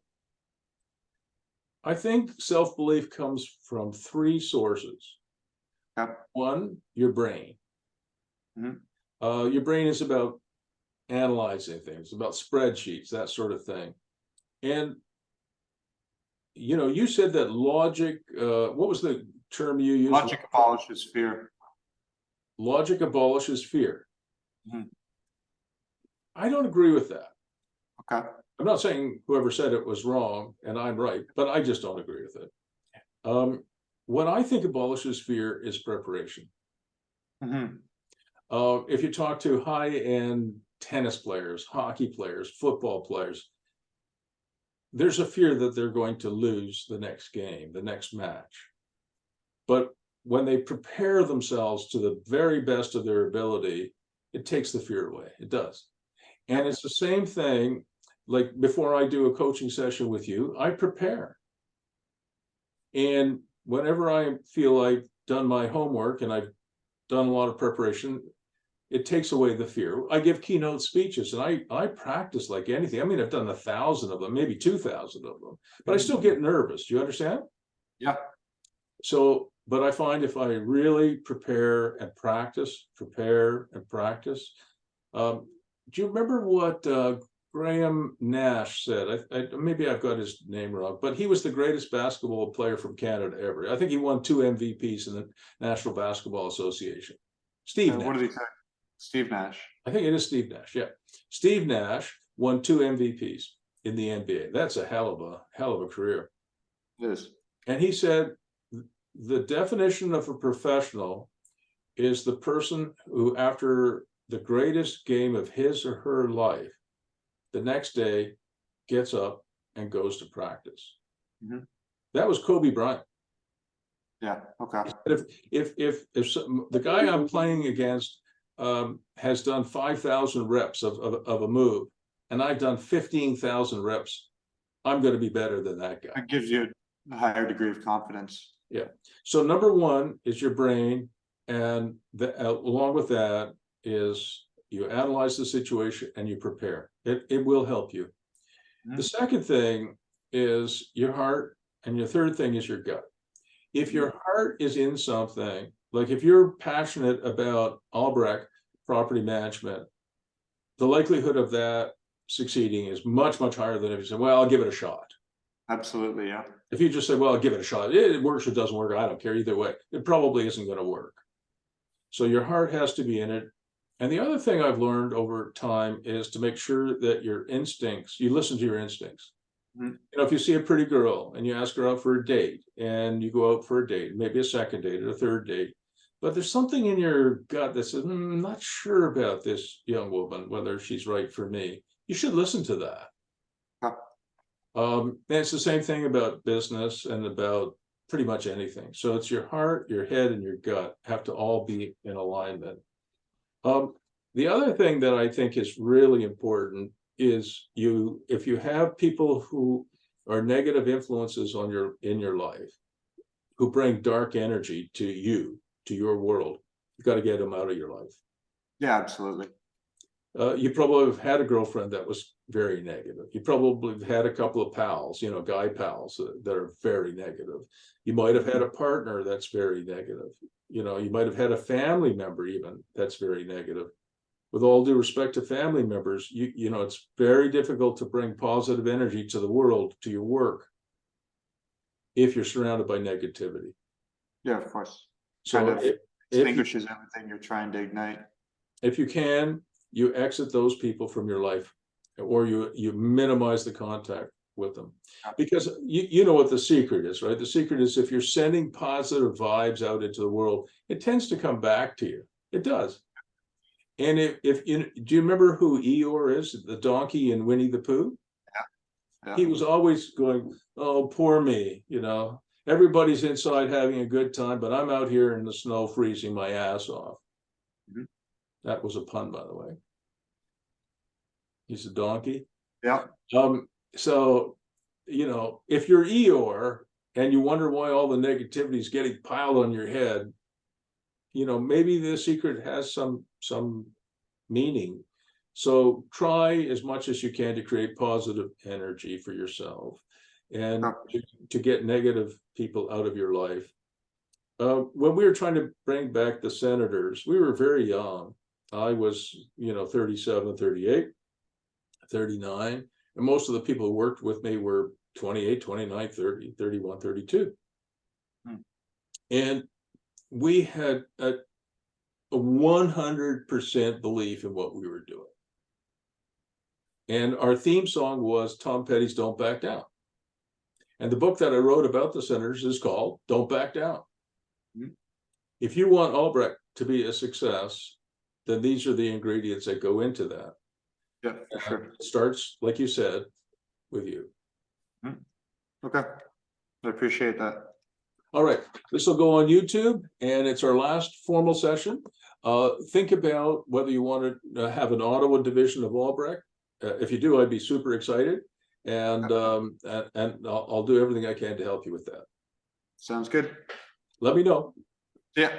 I think self-belief comes from three sources. Yep. One, your brain. Your brain is about analyzing things, about spreadsheets, that sort of thing. And, you said that logic, what was the term you used? Logic abolishes fear. Logic abolishes fear. I don't agree with that. Okay. I'm not saying whoever said it was wrong and I'm right, but I just don't agree with it. What I think abolishes fear is preparation. If you talk to high-end tennis players, hockey players, football players, there's a fear that they're going to lose the next game, the next match. But when they prepare themselves to the very best of their ability, it takes the fear away. It does. And it's the same thing. Like before I do a coaching session with you, I prepare. And whenever I feel I've done my homework and I've done a lot of preparation, it takes away the fear. I give keynote speeches and I practice like anything. I mean, I've done 1,000 of them, maybe 2,000 of them, but I still get nervous. Do you understand? Yeah. So, but I find if I really prepare and practice, do you remember what Graham Nash said? Maybe I've got his name wrong, but he was the greatest basketball player from Canada ever. I think he won 2 MVPs in the National Basketball Association. Steve Nash. What did he say? Steve Nash. I think it is Steve Nash. Yeah, Steve Nash won 2 MVPs in the NBA. That's a hell of a career. It is. And he said the definition of a professional is the person who, after the greatest game of his or her life, the next day gets up and goes to practice. That was Kobe Bryant. Yeah. Okay. If the guy I'm playing against has done 5,000 reps of a move, and I've done 15,000 reps, I'm going to be better than that guy. It gives you a higher degree of confidence. Yeah. So number one is your brain, and along with that is you analyze the situation and you prepare. It will help you. The second thing is your heart, and your third thing is your gut. If your heart is in something, like if you're passionate about Albrecht property management, the likelihood of that succeeding is much, much higher than if you say, well, I'll give it a shot. Absolutely, yeah. If you just say, well, I'll give it a shot, it works or doesn't work, I don't care either way, it probably isn't going to work. So your heart has to be in it. And the other thing I've learned over time is to make sure that your instincts, you listen to your instincts. If you see a pretty girl and you ask her out for a date, and you go out for a date, maybe a second date or a third date, but there's something in your gut that says, I'm not sure about this young woman, whether she's right for me. You should listen to that. And it's the same thing about business and about pretty much anything. So it's your heart, your head, and your gut have to all be in alignment. The other thing that I think is really important is if you have people who are negative influences in your life, who bring dark energy to your world, you've got to get them out of your life. Yeah, absolutely. You probably have had a girlfriend that was very negative. You probably have had a couple of pals, guy pals that are very negative. You might have had a partner that's very negative. You might have had a family member even that's very negative. With all due respect to family members, it's very difficult to bring positive energy to the world, to your work, if you're surrounded by negativity. Yeah, of course. So Kind of extinguishes everything you're trying to ignite. If you can, you exit those people from your life, or you minimize the contact with them, because you know what the secret is, right? The secret is, if you're sending positive vibes out into the world, it tends to come back to you. It does. And do you remember who Eeyore is, the donkey in Winnie the Pooh? Yeah. He was always going, oh, poor me, everybody's inside having a good time, but I'm out here in the snow freezing my ass off. Mm-hmm. That was a pun, by the way. He's a donkey. Yeah. So, if you're Eeyore and you wonder why all the negativity is getting piled on your head, maybe the secret has some meaning. So try as much as you can to create positive energy for yourself, and to get negative people out of your life. When we were trying to bring back the senators, we were very young. I was, 37, 38, 39. And most of the people who worked with me were 28, 29, 30, 31, 32. And we had a 100% belief in what we were doing. And our theme song was Tom Petty's Don't Back Down. And the book that I wrote about the senators is called Don't Back Down. If you want Albrecht to be a success, then these are the ingredients that go into that. Yeah, for sure. It starts, like you said, with you. Okay. I appreciate that. All right. This will go on YouTube, and it's our last formal session. Think about whether you want to have an Ottawa division of Albrecht. If you do, I'd be super excited. And I'll do everything I can to help you with that. Sounds good. Let me know. Yeah.